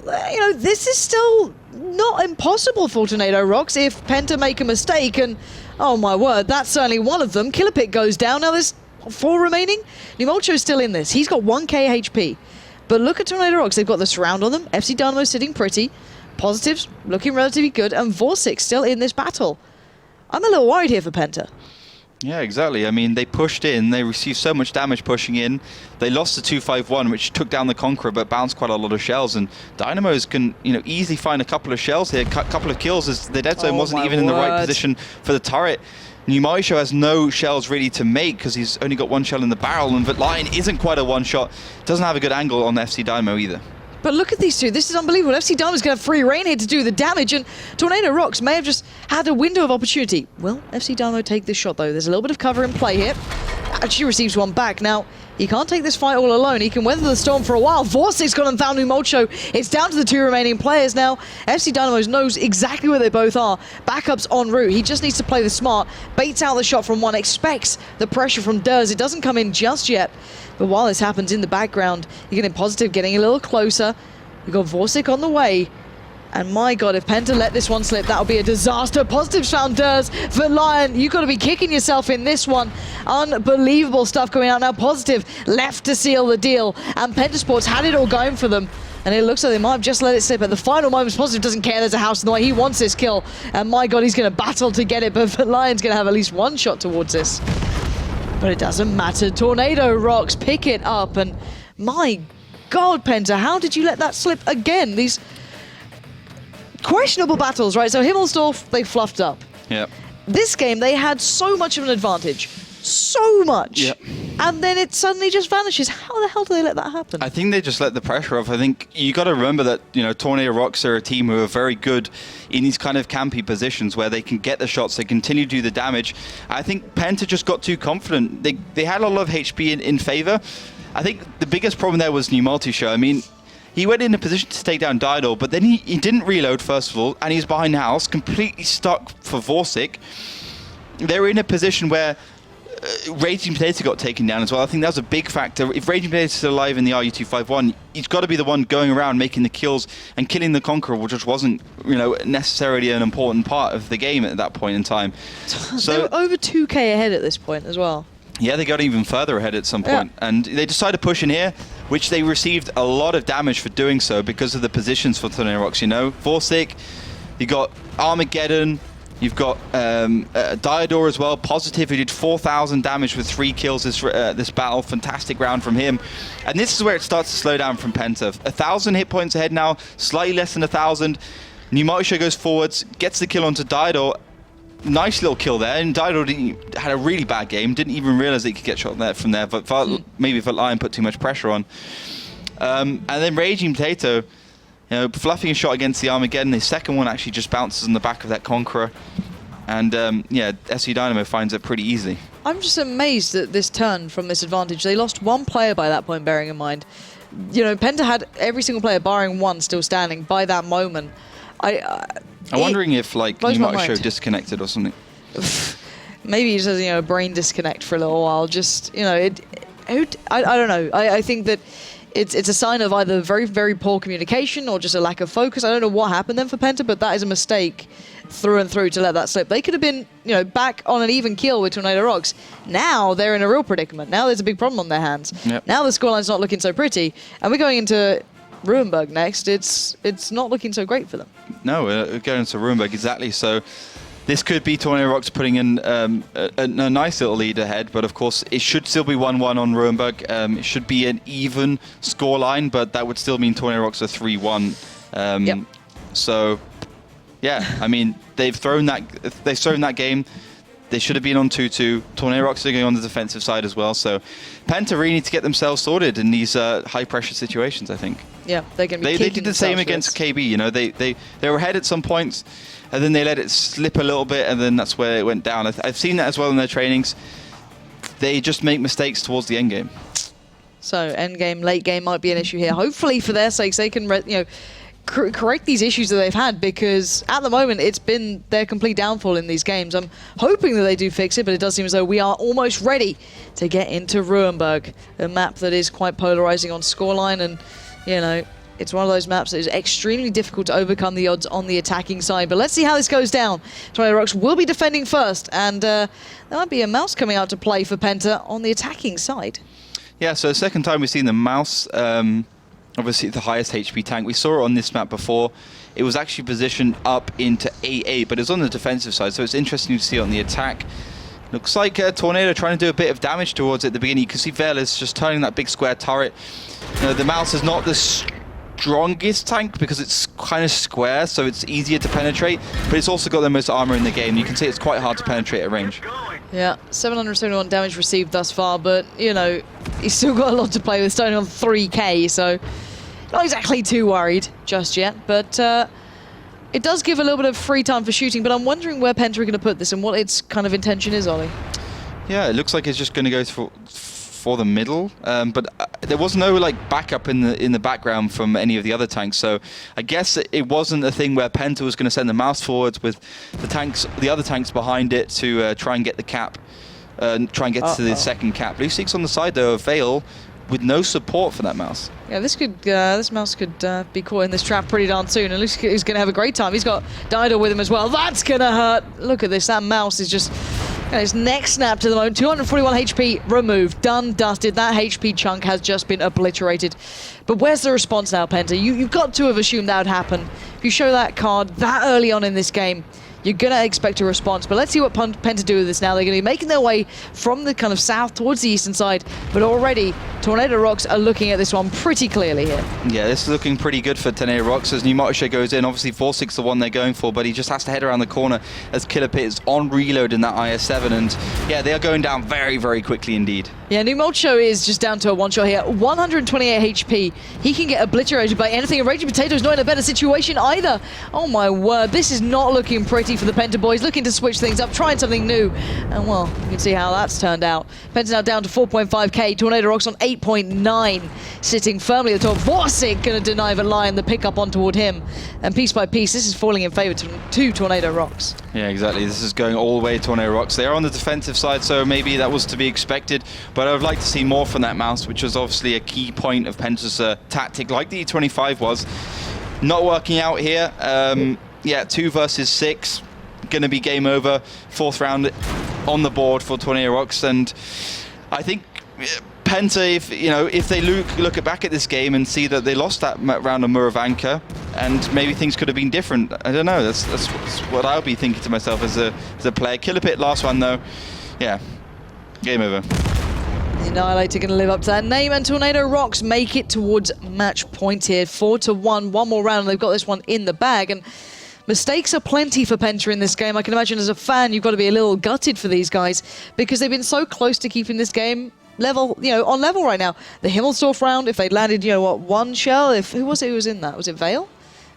this is still not impossible for Tornado Rocks if Penta make a mistake, and oh my word, that's certainly one of them. Killer Pit goes down. Now there's 4 remaining. Pneumalcho's still in this. He's got 1k HP. But look at Tornado Rocks. They've got the surround on them. FC Dynamo sitting pretty. Positives looking relatively good, and Vorsic still in this battle. I'm a little worried here for Penta. Yeah, exactly. I mean, they pushed in, they received so much damage pushing in. They lost the 251, which took down the Conqueror, but bounced quite a lot of shells. And Dynamos can, easily find a couple of shells here, couple of kills, as the dead zone wasn't even in the right position for the turret. Pneumato has no shells really to make because he's only got 1 shell in the barrel, and Vatline isn't quite a one-shot. Doesn't have a good angle on FC Dynamo either. But look at these two. This is unbelievable. FC Dynamo's going to have free reign here to do the damage, and Tornado Rocks may have just had a window of opportunity. Will FC Dynamo take this shot, though? There's a little bit of cover in play here. Actually receives one back. Now, he can't take this fight all alone. He can weather the storm for a while. Vorsic's gone and found Pneumalcho. It's down to the 2 remaining players now. FC Dynamo knows exactly where they both are. Backups en route. He just needs to play the smart. Baits out the shot from one. Expects the pressure from Durs. It doesn't come in just yet. But while this happens in the background, you're getting Positive getting a little closer. You've got Vorsic on the way. And my god, if Penta let this one slip, that'll be a disaster. Positive's found Durs. Vatline, you've got to be kicking yourself in this one. Unbelievable stuff going out now. Positive left to seal the deal. And Penta Sports had it all going for them. And it looks like they might have just let it slip. At the final moments, Positive doesn't care there's a house in the way. He wants this kill. And my god, he's going to battle to get it. But Vatlion's going to have at least 1 shot towards this. But it doesn't matter. Tornado Rocks pick it up. And my god, Penta, how did you let that slip again? These questionable battles, right? So Himmelsdorf, they fluffed up. Yep. This game, they had so much of an advantage. So much. Yep. And then it suddenly just vanishes. How the hell do they let that happen? I think they just let the pressure off. I think you got to remember that, Tornado Rocks are a team who are very good in these kind of campy positions where they can get the shots, they continue to do the damage. I think Penta just got too confident. They had a lot of HP in favor. I think the biggest problem there was Pneumalto. I mean, he went in a position to take down Dido, but then he didn't reload, first of all, and he's behind the house, completely stuck for Vorsic. They were in a position where Raging Potato got taken down as well. I think that was a big factor. If Raging Potato is still alive in the RU-251, he's got to be the one going around making the kills and killing the Conqueror, which just wasn't, necessarily an important part of the game at that point in time. So they were over 2k ahead at this point as well. Yeah, they got even further ahead at some point. Yeah. And they decided to push in here, which they received a lot of damage for doing so because of the positions for Tornado Rocks, Vorsic, you got Armageddon, you've got Diodor as well, Positive, who did 4,000 damage with 3 kills this battle. Fantastic round from him. And this is where it starts to slow down from Penta. 1,000 hit points ahead now, slightly less than 1,000. Pneumato goes forwards, gets the kill onto Diodor. Nice little kill there, and Dido had a really bad game. Didn't even realize he could get shot there from there. But maybe Vatline put too much pressure on. And then Raging Potato, fluffing a shot against the Armageddon. His second one actually just bounces on the back of that Conqueror. And SC Dynamo finds it pretty easily. I'm just amazed at this turn from this advantage. They lost 1 player by that point, bearing in mind. Penta had every single player, barring 1, still standing by that moment. I'm wondering if Pneumato disconnected or something. Maybe he just has a brain disconnect for a little while. Just I don't know. I think that it's a sign of either very, very poor communication or just a lack of focus. I don't know what happened then for Penta, but that is a mistake through and through to let that slip. They could have been, back on an even keel with Tornado Rocks. Now they're in a real predicament. Now there's a big problem on their hands. Yep. Now the scoreline's not looking so pretty, and we're going into Ruinberg next. It's not looking so great for them. No, going to Ruinberg, exactly. So this could be Tornado Rocks putting in a nice little lead ahead, but of course it should still be 1-1 on Ruinberg. It should be an even scoreline, but that would still mean Tornado Rocks are 3-1. Yep. So, yeah, I mean, they've thrown that game. They should have been on 2-2. Tornado Rocks are going on the defensive side as well. So Penta really need to get themselves sorted in these high-pressure situations, I think. Yeah, they're going to be They did the same against KB. They were ahead at some points, and then they let it slip a little bit, and then that's where it went down. I've seen that as well in their trainings. They just make mistakes towards the end game. So end game, late game might be an issue here. Hopefully, for their sakes, they can correct these issues that they've had, because at the moment it's been their complete downfall in these games. I'm hoping that they do fix it, but it does seem as though we are almost ready to get into Ruinberg, a map that is quite polarizing on scoreline, and it's one of those maps that is extremely difficult to overcome the odds on the attacking side. But let's see how this goes down. Tornado Rocks will be defending first, and there might be a mouse coming out to play for Penta on the attacking side. Yeah, so the second time we've seen the mouse, obviously the highest HP tank. We saw it on this map before. It was actually positioned up into A8, but it's on the defensive side, so it's interesting to see it on the attack. Looks like Tornado trying to do a bit of damage towards it at the beginning. You can see Veil is just turning that big square turret. The mouse is not the strongest tank because it's kind of square, so it's easier to penetrate, but it's also got the most armor in the game. You can see it's quite hard to penetrate at range. Yeah, 771 damage received thus far, but, he's still got a lot to play with, starting on 3k, so not exactly too worried just yet, but it does give a little bit of free time for shooting, but I'm wondering where Penta are going to put this and what its kind of intention is, Ollie. Yeah, it looks like it's just going to go for the middle, but there was no backup in the background from any of the other tanks, so I guess it wasn't a thing where Penta was going to send the mouse forwards with the other tanks behind it to try and get the cap, try and get to the second cap. Blue Seek's on the side though of Veil with no support for that mouse. Yeah, this mouse could be caught in this trap pretty darn soon, and looks like he's going to have a great time. He's got Dido with him as well. That's going to hurt. Look at this. That mouse is just his neck snapped to the moment. 241 HP removed. Done, dusted. That HP chunk has just been obliterated. But where's the response now, Penta? You've got to have assumed that would happen. If you show that card that early on in this game, you're going to expect a response. But let's see what Penta do with this now. They're going to be making their way from the kind of south towards the eastern side. But already, Tornado Rocks are looking at this one pretty clearly here. Yeah, this is looking pretty good for Tornado Rocks as Numatisha goes in. Obviously, 4-6 the one they're going for, but he just has to head around the corner as Killer Pit is on reload in that IS-7. And yeah, they are going down very, very quickly indeed. Yeah, Numatisha is just down to a one-shot here. 128 HP. He can get obliterated by anything. And Raging Potato is not in a better situation either. Oh my word, this is not looking pretty for the Penta boys, looking to switch things up, trying something new, and well, you can see how that's turned out. Penta now down to 4.5k, Tornado Rocks on 8.9, sitting firmly at the top. Vorsic going to deny the Lion the pick up on toward him, and piece by piece, this is falling in favour to Tornado Rocks. Yeah, exactly. This is going all the way to Tornado Rocks. They are on the defensive side, so maybe that was to be expected, but I would like to see more from that mouse, which was obviously a key point of Penta's tactic, like the E25 was. Not working out here. Yeah, 2 versus 6. Going to be game over. 4th round on the board for Tornado Rocks, and I think Penta, if they look back at this game and see that they lost that round of Murovanka, and maybe things could have been different. I don't know. That's what I'll be thinking to myself as a player. Killer Pit last one though. Yeah, game over. Annihilator going to live up to that name, and Tornado Rocks make it towards match point here. 4-1. One more round, and they've got this one in the bag. And mistakes are plenty for Penta in this game. I can imagine as a fan, you've got to be a little gutted for these guys because they've been so close to keeping this game level, on level right now. The Himmelsdorf round, if they'd landed, one shell, who was it who was in that? Was it Veil?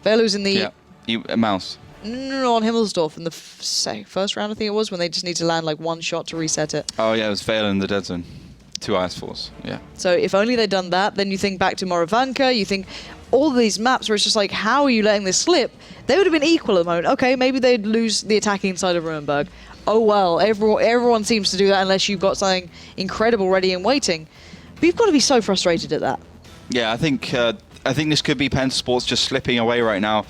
Veil was in the... Yeah, a mouse. No, on Himmelsdorf in the first round, I think it was, when they just need to land like one shot to reset it. Oh yeah, it was Veil in the dead zone. 2 IS4s, yeah. So if only they'd done that, then you think back to Murovanka, you think all these maps where it's just like, how are you letting this slip? They would have been equal at the moment. Okay, maybe they'd lose the attacking side of Ruinberg. Oh well, everyone seems to do that unless you've got something incredible ready and waiting. But you've got to be so frustrated at that. Yeah, I think this could be Penta Sports just slipping away right now.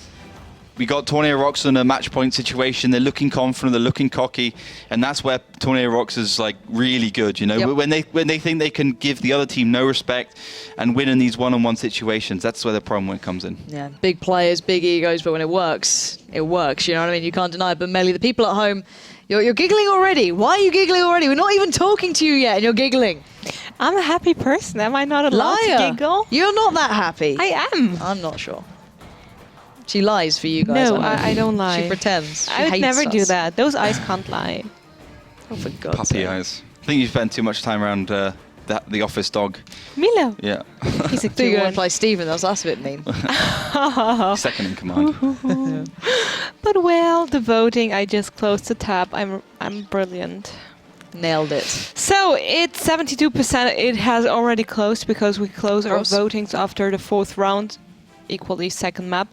We got Tornado Rocks in a match point situation. They're looking confident, they're looking cocky, and that's where Tornado Rocks is like really good. You know, Yep. when they think they can give the other team no respect and win in these one-on-one situations, that's where the problem comes in. Yeah, big players, big egos, but when it works, it works. You know what I mean? You can't deny it. But Melly, the people at home, you're giggling already. Why are you giggling already? We're not even talking to you yet, and you're giggling. I'm a happy person. Am I not allowed to giggle? You're not that happy. I am. I'm not sure. She lies for you guys. No, know. I don't lie. She pretends. She I would hates never do us. that. Those eyes can't lie. Oh, for God's Puppy sake. eyes. I think you spend too much time around the office dog. Milo. Yeah. He's a So you're cute going to one. play Stephen. That's a bit mean. Second in command. But well, the voting, I just closed the tab. I'm brilliant. Nailed it. So it's 72%. It has already closed because we close our course. votings after the 4th round, equally second map.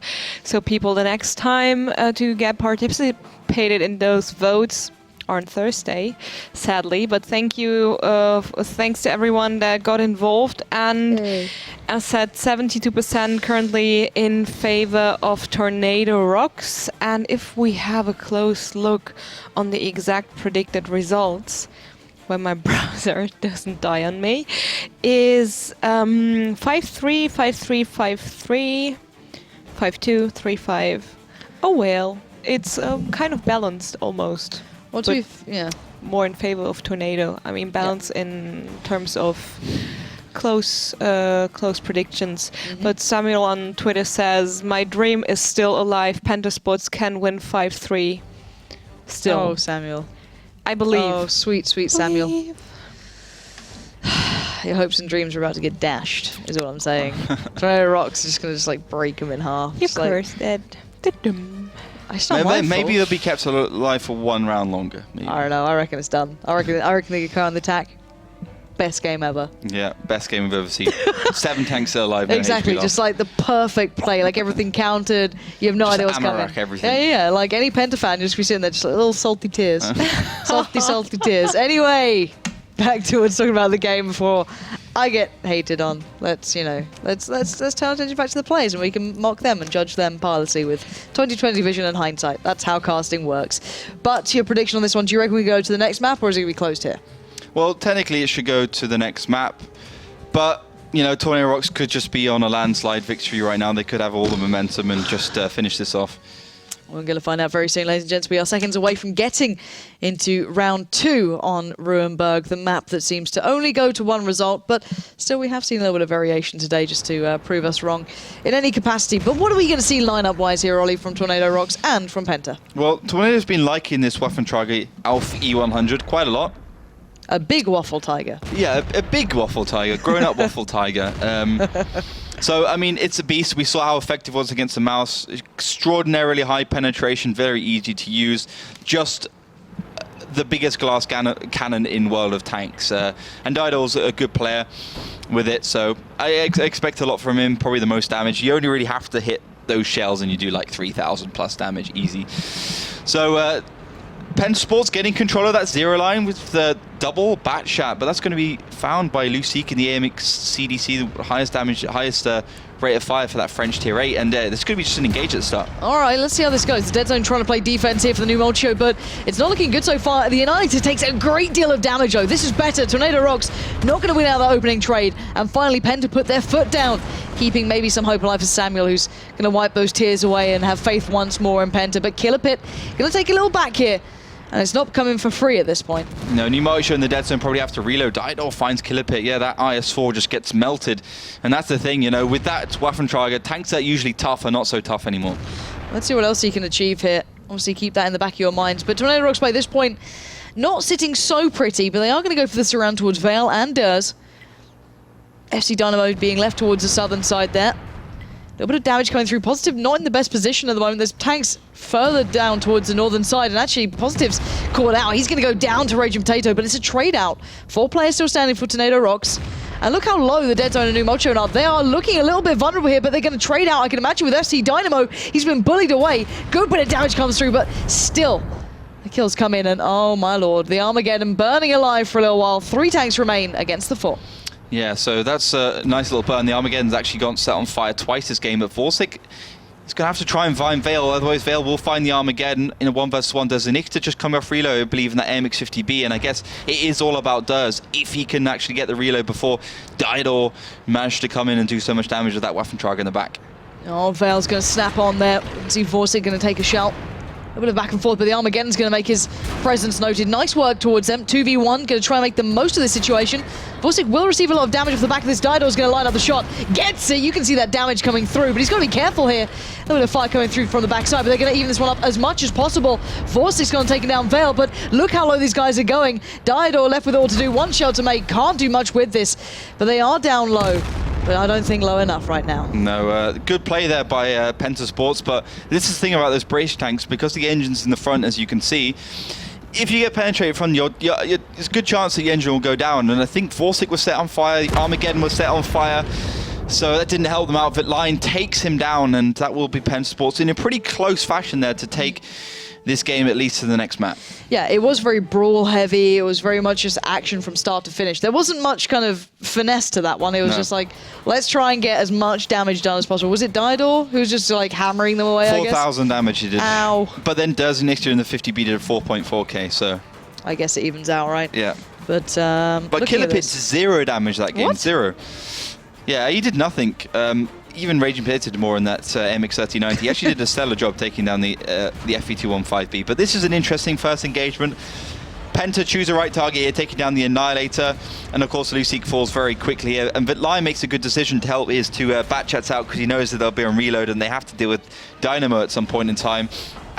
So people, the next time to get participated in those votes are on Thursday, sadly. But thank you, thanks to everyone that got involved. And as said, 72% currently in favor of Tornado Rocks. And if we have a close look on the exact predicted results, when my browser doesn't die on me, is 5-3, 5-3, 5-3, 5-2, 3-5. Oh well, it's kind of balanced almost. What do But you... Yeah. more in favor of Tornado. I mean, balance in terms of close predictions. But Samuel on Twitter says, "My dream is still alive. Penta Sports can win 5-3. Still, Oh, Samuel. I believe." Oh, sweet, sweet Samuel. Believe. Your hopes and dreams are about to get dashed, is what I'm saying. Tornado Rocks is just going to like break them in half. You're It's like, cursed, Ed. Da-dum. it's not my Maybe fault. they'll be kept alive for one round longer. Maybe. I don't know. I reckon it's done. I reckon they can carry on the attack. Best game ever. Yeah, best game we've ever seen. 7 tanks still alive. Exactly, just like the perfect play, like everything counted. You have no Just idea what's Amarak, coming. everything. Yeah, like any Penta fan, you just be sitting there, just like little salty tears, salty tears. Anyway, back to what's talking about the game before I get hated on. Let's turn our attention back to the players, and we can mock them and judge them pilously with 20/20 vision and hindsight. That's how casting works. But your prediction on this one, do you reckon we go to the next map, or is it going to be closed here? Well, technically it should go to the next map, but you know, Tornado Rocks could just be on a landslide victory right now. They could have all the momentum and just finish this off. We're going to find out very soon, ladies and gents. We are seconds away from getting into round 2 on Ruinberg, the map that seems to only go to one result, but still we have seen a little bit of variation today just to prove us wrong in any capacity. But what are we going to see lineup-wise here, Ollie, from Tornado Rocks and from Penta? Well, Tornado's been liking this Waffentrage Alf E100 quite a lot. A big waffle tiger. Yeah, a big waffle tiger, grown-up waffle tiger. So, I mean, it's a beast. We saw how effective it was against the mouse. Extraordinarily high penetration, very easy to use. Just the biggest glass cannon in World of Tanks. And Dido's a good player with it, so I expect a lot from him, probably the most damage. You only really have to hit those shells and you do like 3,000 plus damage, easy. So, Penta Sports getting control of that 0 line with the double bat shot, but that's going to be found by Lucic in the AMX CDC, the highest damage, highest rate of fire for that French tier 8, and this could be just an engage at the start. All right, let's see how this goes. The Dead Zone trying to play defense here for the new Multishow, but it's not looking good so far. The Annihilator takes a great deal of damage, though. This is better. Tornado Rocks not going to win out of that opening trade, and finally Penta put their foot down, keeping maybe some hope alive for Samuel, who's going to wipe those tears away and have faith once more in Penta. But Killer Pit going to take a little back here. And it's not coming for free at this point. No, new Multishow in the Dead Zone probably have to reload. Dido finds Killer Pit. Yeah, that IS-4 just gets melted. And that's the thing, you know, with that Waffentrage, tanks that are usually tough are not so tough anymore. Let's see what else he can achieve here. Obviously, keep that in the back of your minds. But Tornado Rocks by this point, not sitting so pretty, but they are going to go for the surround towards Vale and Durs. FC Dynamo being left towards the southern side there. A little bit of damage coming through. Positive not in the best position at the moment. There's tanks further down towards the northern side, and actually Positive's caught out. He's going to go down to Raging Potato, but it's a trade out. 4 players still standing for Tornado Rocks. And look how low the Dead Zone and New Multishow are. They are looking a little bit vulnerable here, but they're going to trade out. I can imagine with FC Dynamo, he's been bullied away. Good bit of damage comes through, but still, the kills come in, and oh my lord, the Armageddon burning alive for a little while. 3 tanks remain against the 4. Yeah, so that's a nice little burn. The Armageddon's actually gotten set on fire twice this game, but Vorsic is going to have to try and find Vale, otherwise Vale will find the Armageddon in a 1 versus 1. Does Nikita just come off reload, I believe, in that AMX50B, and I guess it is all about Durs. If he can actually get the reload before Dido managed to come in and do so much damage with that Waffentrag in the back. Oh, Vale's going to snap on there. See Vorsic going to take a shot. A bit of back and forth, but the Armageddon's going to make his presence noted. Nice work towards them. 2v1, going to try and make the most of this situation. Vorsic will receive a lot of damage off the back of this. Dido's going to line up the shot. Gets it. You can see that damage coming through, but he's got to be careful here. A little bit of fire coming through from the backside, but they're going to even this one up as much as possible. Vorsic's going to take down Vale, but look how low these guys are going. Dido left with all to do. One shell to make. Can't do much with this, but they are down low. But I don't think low enough right now. No, good play there by Penta Sports, but this is the thing about those brace tanks, because the engine's in the front, as you can see, if you get penetrated from it's a good chance that the engine will go down, and I think Vorsic was set on fire, the Armageddon was set on fire, so that didn't help them out. Vitline takes him down, and that will be Penta Sports in a pretty close fashion there to take this game at least to the next map. Yeah, it was very brawl heavy. It was very much just action from start to finish. There wasn't much kind of finesse to that one. It was just like, let's try and get as much damage done as possible. Was it Dido who was just like hammering them away, I guess? 4,000 damage he did. Ow. But then Durs next year in the 50B did a 4.4k, so... I guess it evens out, right? Yeah. But Killerpit's 0 damage that game, What? 0. Yeah, he did nothing. Even Raging Pit did more in that MX-3090. He actually did a stellar job taking down the FE215B. But this is an interesting first engagement. Penta choose a right target here, taking down the Annihilator. And of course, Lucic falls very quickly here. And Vitline makes a good decision to help is to bat chats out, because he knows that they'll be on reload and they have to deal with Dynamo at some point in time.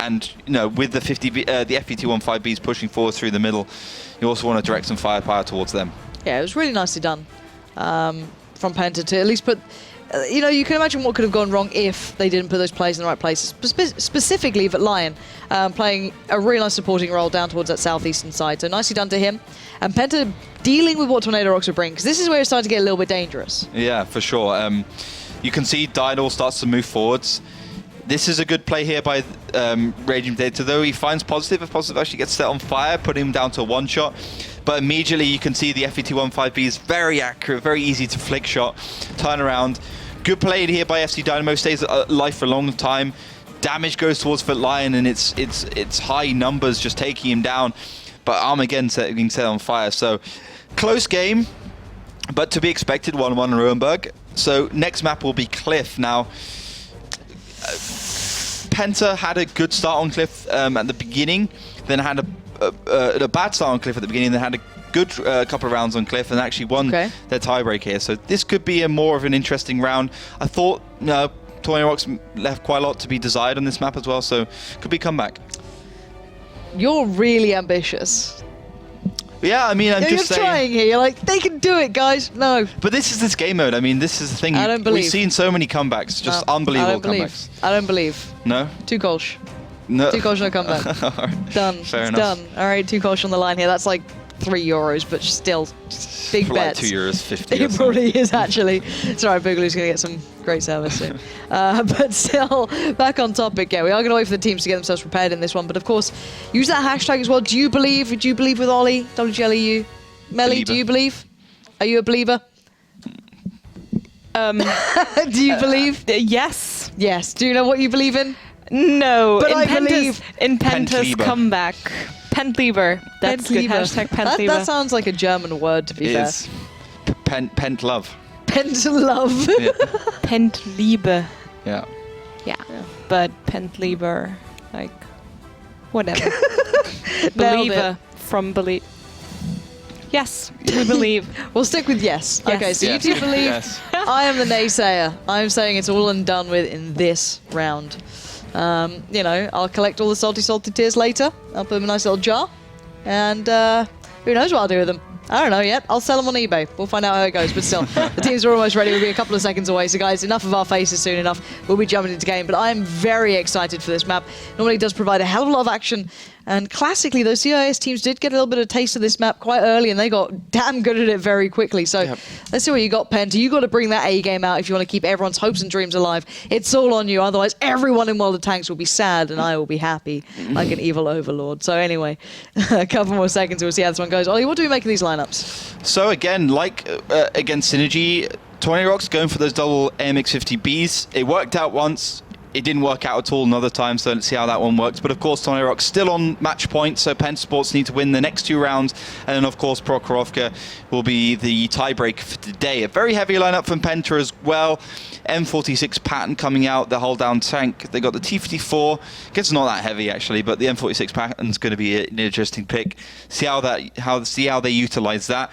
And, you know, with the the FE215Bs pushing forward through the middle, you also want to direct some firepower towards them. Yeah, it was really nicely done from Penta to at least put... you know, you can imagine what could have gone wrong if they didn't put those players in the right places. Specifically, Vitline playing a really nice supporting role down towards that southeastern side. So nicely done to him. And Penta dealing with what Tornado Rocks would bring, because this is where it's starting to get a little bit dangerous. Yeah, for sure. You can see Dido starts to move forwards. This is a good play here by Raging Data, though he finds Positive. If Positive actually gets set on fire, putting him down to a one-shot. But immediately you can see the FE215B is very accurate, very easy to flick shot, turn around. Good play here by FC Dynamo, stays alive for a long time. Damage goes towards Vitline, and it's high numbers just taking him down. But Armageddon being set on fire. So close game, but to be expected, 1-1 in Ruinberg. So next map will be Cliff. Now, Penta had a good start on Cliff at the beginning, then had a bad start on Cliff at the beginning, then had a good couple of rounds on Cliff, and actually won their tiebreak here. So this could be a more of an interesting round. I thought Tornado Rocks left quite a lot to be desired on this map as well, so could be comeback. You're really ambitious. Yeah, I mean, I'm just saying. You're trying here. You're like, they can do it, guys. No. But this is this game mode. I mean, this is the thing. I don't believe. We've seen so many comebacks, just unbelievable comebacks. I don't believe. No? 2 Kolsch. No. 2 Kolsch, no comeback. Done. Fair it's enough. done. All right, 2 Kolsch on the line here. That's like €3, but still big For bets. like €2.50. It probably is, actually. It's all right, Boogaloo's going to get some great service soon. But still, back on topic, yeah, we are going to wait for the teams to get themselves prepared in this one. But of course, use that hashtag as well. Do you believe with Ollie, WGLEU? Melly, do you believe? Are you a believer? Do you believe? Yes. Yes. Do you know what you believe in? No. But in I Penta's, believe... in Penta's Pentliebe. comeback. Pentlieber. That's good. Hashtag Pentlieber. That sounds like a German word, to be It fair. is. Pent love. Pent love. Yeah. Pentliebe. Yeah. Yeah. But Pentlieber, like, whatever. Nailed Believer from believe. Yes, we believe. We'll stick with yes. Yes. Okay, so Yes. you two believe. Yes. I am the naysayer. I'm saying it's all and done with in this round. You know, I'll collect all the salty tears later. I'll put them in a nice little jar. And who knows what I'll do with them. I don't know yet. I'll sell them on eBay. We'll find out how it goes. But still, the teams are almost ready. We'll be a couple of seconds away. So guys, enough of our faces soon enough. We'll be jumping into game. But I am very excited for this map. Normally it does provide a hell of a lot of action And classically, those CIS teams did get a little bit of taste of this map quite early, and they got damn good at it very quickly. So let's see what you got, Penta. You got to bring that A game out if you want to keep everyone's hopes and dreams alive. It's all on you. Otherwise, everyone in World of Tanks will be sad, and I will be happy like an evil overlord. So anyway, a couple more seconds, and we'll see how this one goes. Ollie, what do we make of these lineups? So again, like against Synergy, Tornado Rocks going for those double AMX50Bs. It worked out once. It didn't work out at all another time, so let's see how that one works. But of course, Tornado Rocks still on match point, so Penta Sports need to win the next 2 rounds. And then, of course, Prokhorovka will be the tiebreaker for today. A very heavy lineup from Penta as well. M46 pattern coming out, the hold down tank. They got the T54. It's not that heavy, actually, but the M46 pattern's going to be an interesting pick. See how they utilize that.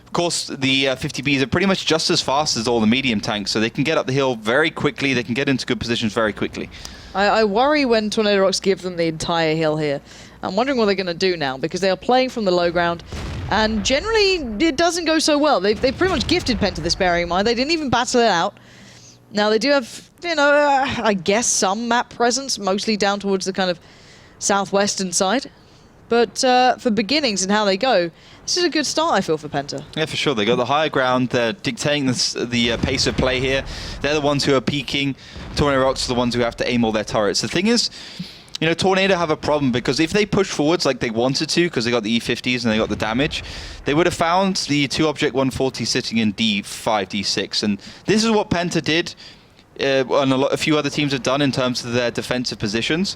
Of course, the 50Bs are pretty much just as fast as all the medium tanks, so they can get up the hill very quickly. They can get into good positions very quickly. I worry when Tornado Rocks give them the entire hill here. I'm wondering what they're going to do now, because they are playing from the low ground, and generally it doesn't go so well. They've pretty much gifted Penta this, bearing in mind. They didn't even battle it out. Now, they do have, I guess some map presence, mostly down towards the kind of southwestern side. But for beginnings and how they go, this is a good start, I feel, for Penta. Yeah, for sure. They got the higher ground. They're dictating the pace of play here. They're the ones who are peaking. Tornado Rocks are the ones who have to aim all their turrets. The thing is, Tornado have a problem, because if they push forwards like they wanted to, because they got the E50s and they got the damage, they would have found the 2-object 140 sitting in D5, D6. And this is what Penta did, and a few other teams have done in terms of their defensive positions.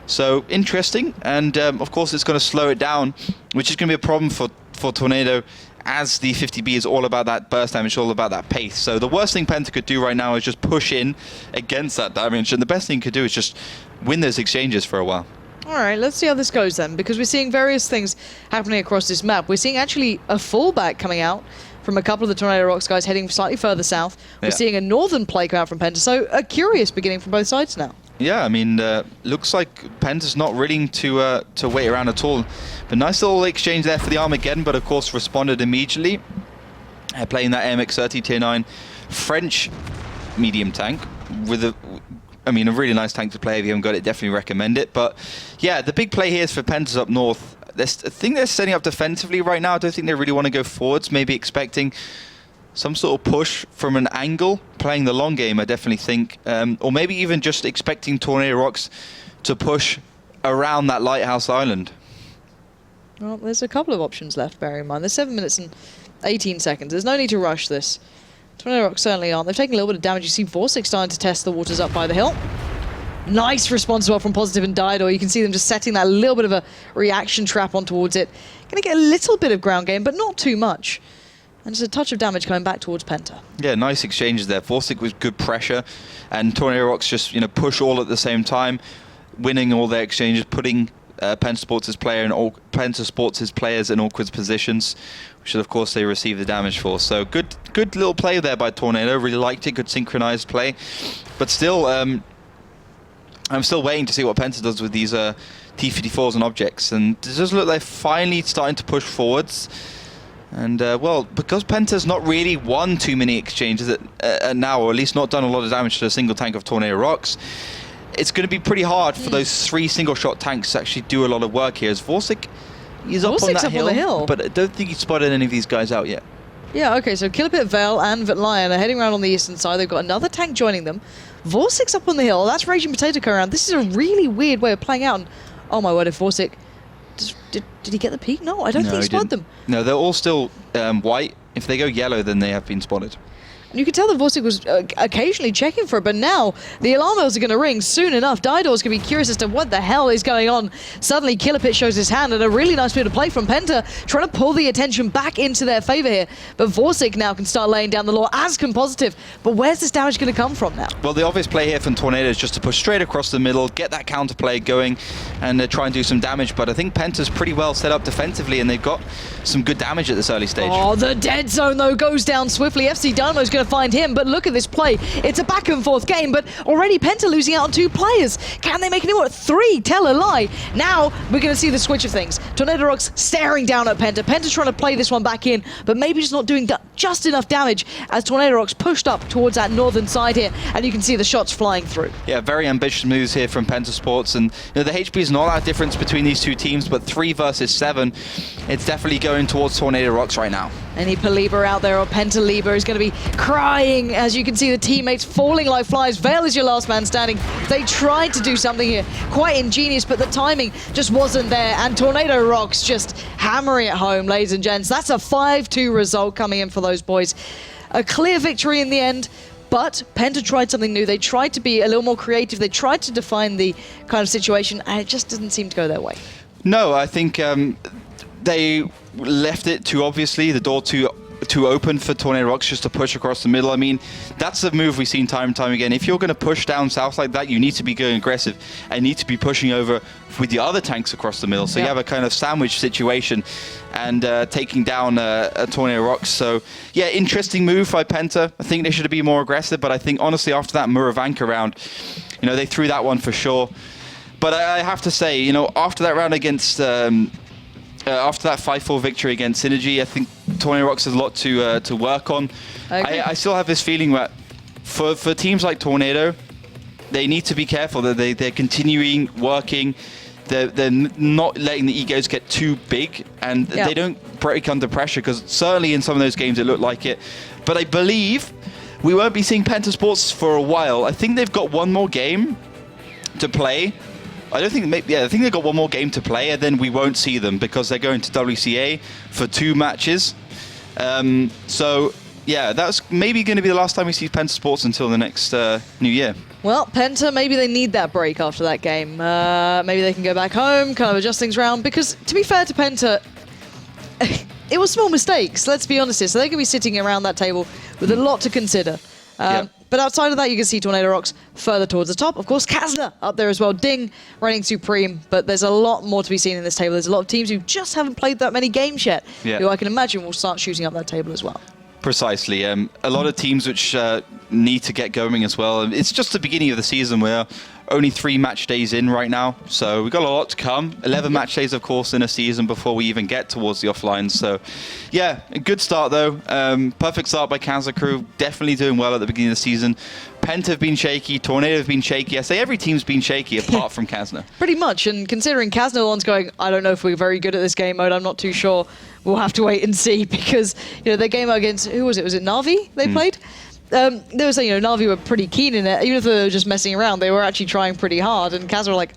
So interesting, and of course it's going to slow it down, which is going to be a problem for Tornado, as the 50B is all about that burst damage, all about that pace. So the worst thing Penta could do right now is just push in against that damage, and the best thing he could do is just win those exchanges for a while. All right, let's see how this goes then, because we're seeing various things happening across this map. We're seeing actually a fallback coming out from a couple of the Tornado Rocks guys heading slightly further south. We're seeing a northern play come out from Penta, so a curious beginning from both sides now. Yeah, I mean, looks like Penta's not willing to wait around at all. But nice little exchange there for the Armageddon, but of course responded immediately. Playing that MX-30 Tier 9 French medium tank with a really nice tank to play. If you haven't got it, definitely recommend it. But yeah, the big play here is for Penta's up north. I think they're setting up defensively right now. I don't think they really want to go forwards, maybe expecting some sort of push from an angle, playing the long game, I definitely think. Or maybe even just expecting Tornado Rocks to push around that Lighthouse Island. Well, there's a couple of options left, bearing in mind. There's 7 minutes and 18 seconds. There's no need to rush this. Tornado Rocks certainly aren't. They've taken a little bit of damage. You see Vorsic starting to test the waters up by the hill. Nice response as well from Positive and Dido. You can see them just setting that little bit of a reaction trap on towards it. Going to get a little bit of ground game, but not too much. And just a touch of damage coming back towards Penta. Yeah, nice exchanges there. Vorsic with good pressure, and Tornado Rocks just push all at the same time, winning all their exchanges, putting Penta Sports' players in awkward positions, which of course they receive the damage for. So good little play there by Tornado. Really liked it. Good synchronized play, but still, I'm still waiting to see what Penta does with these T-54s and objects. And it does look like they're finally starting to push forwards. And, well, because Penta's not really won too many exchanges now, or at least not done a lot of damage to a single tank of Tornado Rocks, it's going to be pretty hard for those 3 single-shot tanks to actually do a lot of work here. As Vorsic, he's up on that hill, but I don't think he's spotted any of these guys out yet. Yeah, okay, so Killapit, Vale, and Vitlion are heading around on the eastern side. They've got another tank joining them. Vorsic's up on the hill. That's Raging Potato coming around. This is a really weird way of playing out. And, oh, my word, if Vorsic... Did he get the peak? No, I don't think he spotted them. No, they're all still white. If they go yellow, then they have been spotted. And you could tell that Vorsic was occasionally checking for it, but now the alarm bells are going to ring soon enough. Dido's going to be curious as to what the hell is going on. Suddenly, Killapit shows his hand, and a really nice bit of play from Penta, trying to pull the attention back into their favor here. But Vorsic now can start laying down the law, as can Positive. But where's this damage going to come from now? Well, the obvious play here from Tornado is just to push straight across the middle, get that counterplay going, and try and do some damage. But I think Penta's pretty well set up defensively, and they've got some good damage at this early stage. Oh, the dead zone, though, goes down swiftly. FC Dynamo's going going to find him, but look at this play. It's a back and forth game, but already Penta losing out on 2 players. Can they make any more? 3, tell a lie. Now we're going to see the switch of things. Tornado Rocks staring down at Penta. Penta trying to play this one back in, but maybe just not doing just enough damage as Tornado Rocks pushed up towards that northern side here, and you can see the shots flying through. Yeah, very ambitious moves here from Penta Sports, and the HP is not that difference between these two teams, but 3 versus 7, it's definitely going towards Tornado Rocks right now. Any Paliba out there, or Penta Liba is going to be crying as you can see the teammates falling like flies. Vale is your last man standing. They tried to do something here, quite ingenious, but the timing just wasn't there, and Tornado Rocks just hammering it home, ladies and gents. That's a 5-2 result coming in for those boys. A clear victory in the end, but Penta tried something new. They tried to be a little more creative. They tried to define the kind of situation, and it just didn't seem to go their way. No, I think they left it too obviously, the door too open for Tornado Rocks just to push across the middle. I mean, that's a move we've seen time and time again. If you're going to push down south like that, you need to be going aggressive and need to be pushing over with the other tanks across the middle. So you have a kind of sandwich situation and taking down a Tornado Rocks. So yeah, interesting move by Penta. I think they should be more aggressive, but I think honestly after that Murovanka round, they threw that one for sure. But I have to say, after that round against after that 5-4 victory against Synergy, I think Tornado Rocks has a lot to work on. I still have this feeling that for teams like Tornado, they need to be careful that they're continuing working. They're not letting the egos get too big, and they don't break under pressure, because certainly in some of those games it looked like it. But I believe we won't be seeing Penta Sports for a while. I think they've got one more game to play. I think they've got one more game to play, and then we won't see them because they're going to WCA for 2 matches. So, yeah, that's maybe going to be the last time we see Penta Sports until the next new year. Well, Penta, maybe they need that break after that game. Maybe they can go back home, kind of adjust things around, because to be fair to Penta, it was small mistakes, let's be honest here. So they could be sitting around that table with a lot to consider. But outside of that, you can see Tornado Rocks further towards the top. Of course, Kazna up there as well. Ding reigning supreme. But there's a lot more to be seen in this table. There's a lot of teams who just haven't played that many games yet, who I can imagine will start shooting up that table as well. Precisely. A lot of teams which need to get going as well. It's just the beginning of the season. We're only 3 match days in right now, so we've got a lot to come. 11 match days, of course, in a season before we even get towards the offline. So, yeah, a good start, though. Perfect start by Kazna crew. Definitely doing well at the beginning of the season. Penta have been shaky. Tornado have been shaky. I say every team's been shaky apart from Kazna. Pretty much, and considering Kazna one's going, I don't know if we're very good at this game mode. I'm not too sure. We'll have to wait and see, because their game against, who was it? Was it Na'Vi they played? They were saying, Na'Vi were pretty keen in it. Even if they were just messing around, they were actually trying pretty hard. And Kazna were like,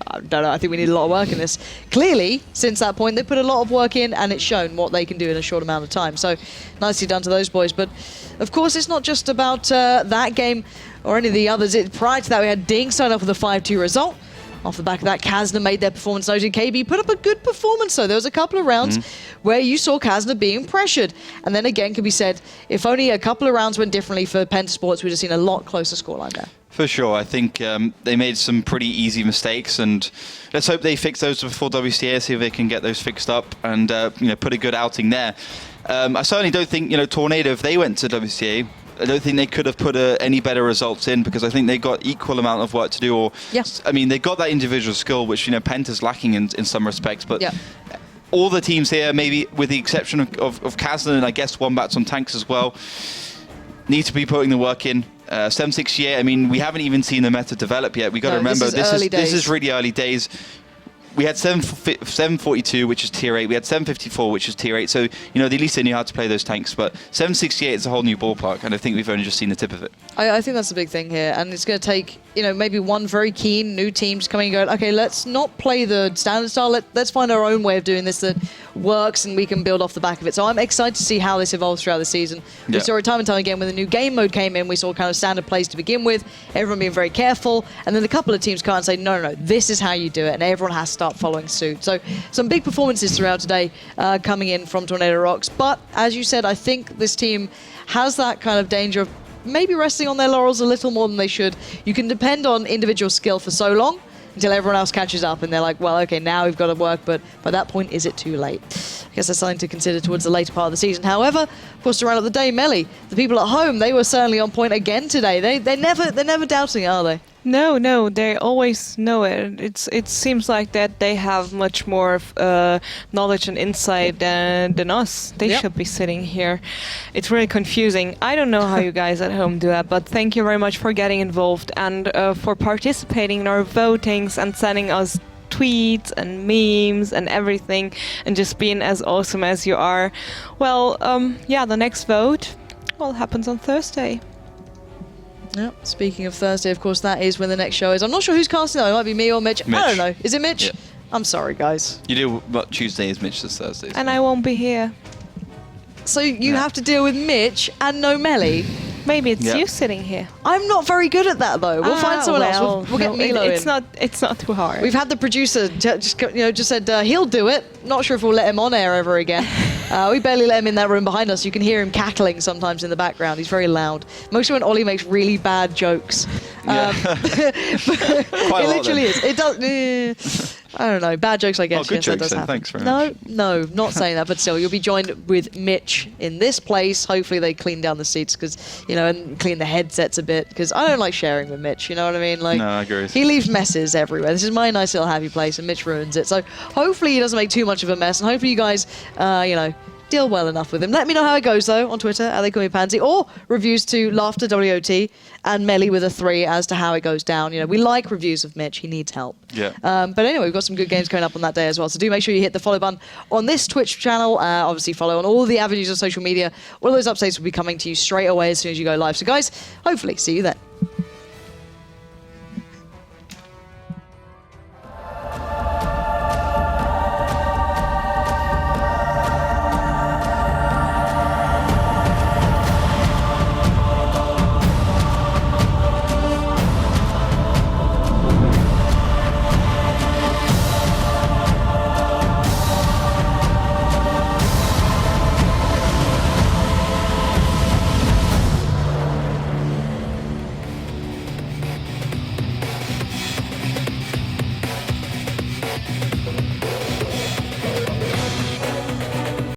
I don't know, I think we need a lot of work in this. Clearly, since that point, they put a lot of work in, and it's shown what they can do in a short amount of time. So, nicely done to those boys. But, of course, it's not just about that game or any of the others. Prior to that, we had Ding start off with a 5-2 result. Off the back of that, Kazna made their performance noted. KB put up a good performance, though. There was a couple of rounds where you saw Kazna being pressured. And then again, can be said, if only a couple of rounds went differently for Penta Sports, we'd have seen a lot closer scoreline there. For sure. I think they made some pretty easy mistakes, and let's hope they fix those before WCA, see if they can get those fixed up and put a good outing there. I certainly don't think, Tornado, if they went to WCA, I don't think they could have put any better results in, because I think they got equal amount of work to do. Or, I mean, they got that individual skill, which Penta's lacking in some respects. But all the teams here, maybe with the exception of Kazna and I guess Wombats on tanks as well, need to be putting the work in. 768. I mean, we haven't even seen the meta develop yet. We got to remember this is really early days. We had 742, which is tier 8. We had 754, which is tier 8. So, at least they knew how to play those tanks. But 768 is a whole new ballpark, and I think we've only just seen the tip of it. I think that's the big thing here. And it's going to take, maybe one very keen new team just coming and going, okay, let's not play the standard style. Let's find our own way of doing this that works, and we can build off the back of it. So I'm excited to see how this evolves throughout the season. We saw it time and time again when the new game mode came in. We saw kind of standard plays to begin with, everyone being very careful, and then a couple of teams can't say, no, this is how you do it, and everyone has to start following suit. So some big performances throughout today coming in from Tornado Rocks. But as you said, I think this team has that kind of danger of maybe resting on their laurels a little more than they should. You can depend on individual skill for so long, until everyone else catches up and they're like, well, okay, now we've got to work, but by that point, is it too late? I guess that's something to consider towards the later part of the season. However, of course, to round up the day, Melly, the people at home, they were certainly on point again today. They're never doubting it, are they? No, they always know it. It seems like that they have much more knowledge and insight than us. They should be sitting here. It's really confusing. I don't know how you guys at home do that, but thank you very much for getting involved and for participating in our votings and sending us tweets and memes and everything and just being as awesome as you are. Well, the next vote, happens on Thursday. Yeah. Speaking of Thursday, of course, that is when the next show is. I'm not sure who's casting though. It might be me or Mitch. I don't know. Is it Mitch? Yeah. I'm sorry, guys. You do what Tuesday is Mitch's Thursday. And I won't be here. So you have to deal with Mitch and no Melly. Maybe it's you sitting here. I'm not very good at that though. We'll find someone else. We'll get Milo in. It's not too hard. We've had the producer just said he'll do it. Not sure if we'll let him on air ever again. We barely let him in that room behind us. You can hear him cackling sometimes in the background. He's very loud. Mostly when Ollie makes really bad jokes. It literally is. It does. I don't know. Bad jokes, I guess. Good jokes, that does happen. thanks very much. No, not saying that. But still, you'll be joined with Mitch in this place. Hopefully they clean down the seats and clean the headsets a bit. Because I don't like sharing with Mitch. You know what I mean? Like, no, I agree. He leaves messes everywhere. This is my nice little happy place, and Mitch ruins it. So hopefully he doesn't make too much of a mess. And hopefully you guys, deal well enough with him. Let me know how it goes, though, on Twitter, They Call Me Pansy, or reviews to Laughter, WOT, and Melly with a 3 as to how it goes down. We like reviews of Mitch. He needs help. Yeah. But anyway, we've got some good games coming up on that day as well. So do make sure you hit the follow button on this Twitch channel. Obviously, follow on all the avenues of social media. All of those updates will be coming to you straight away as soon as you go live. So, guys, hopefully, see you then.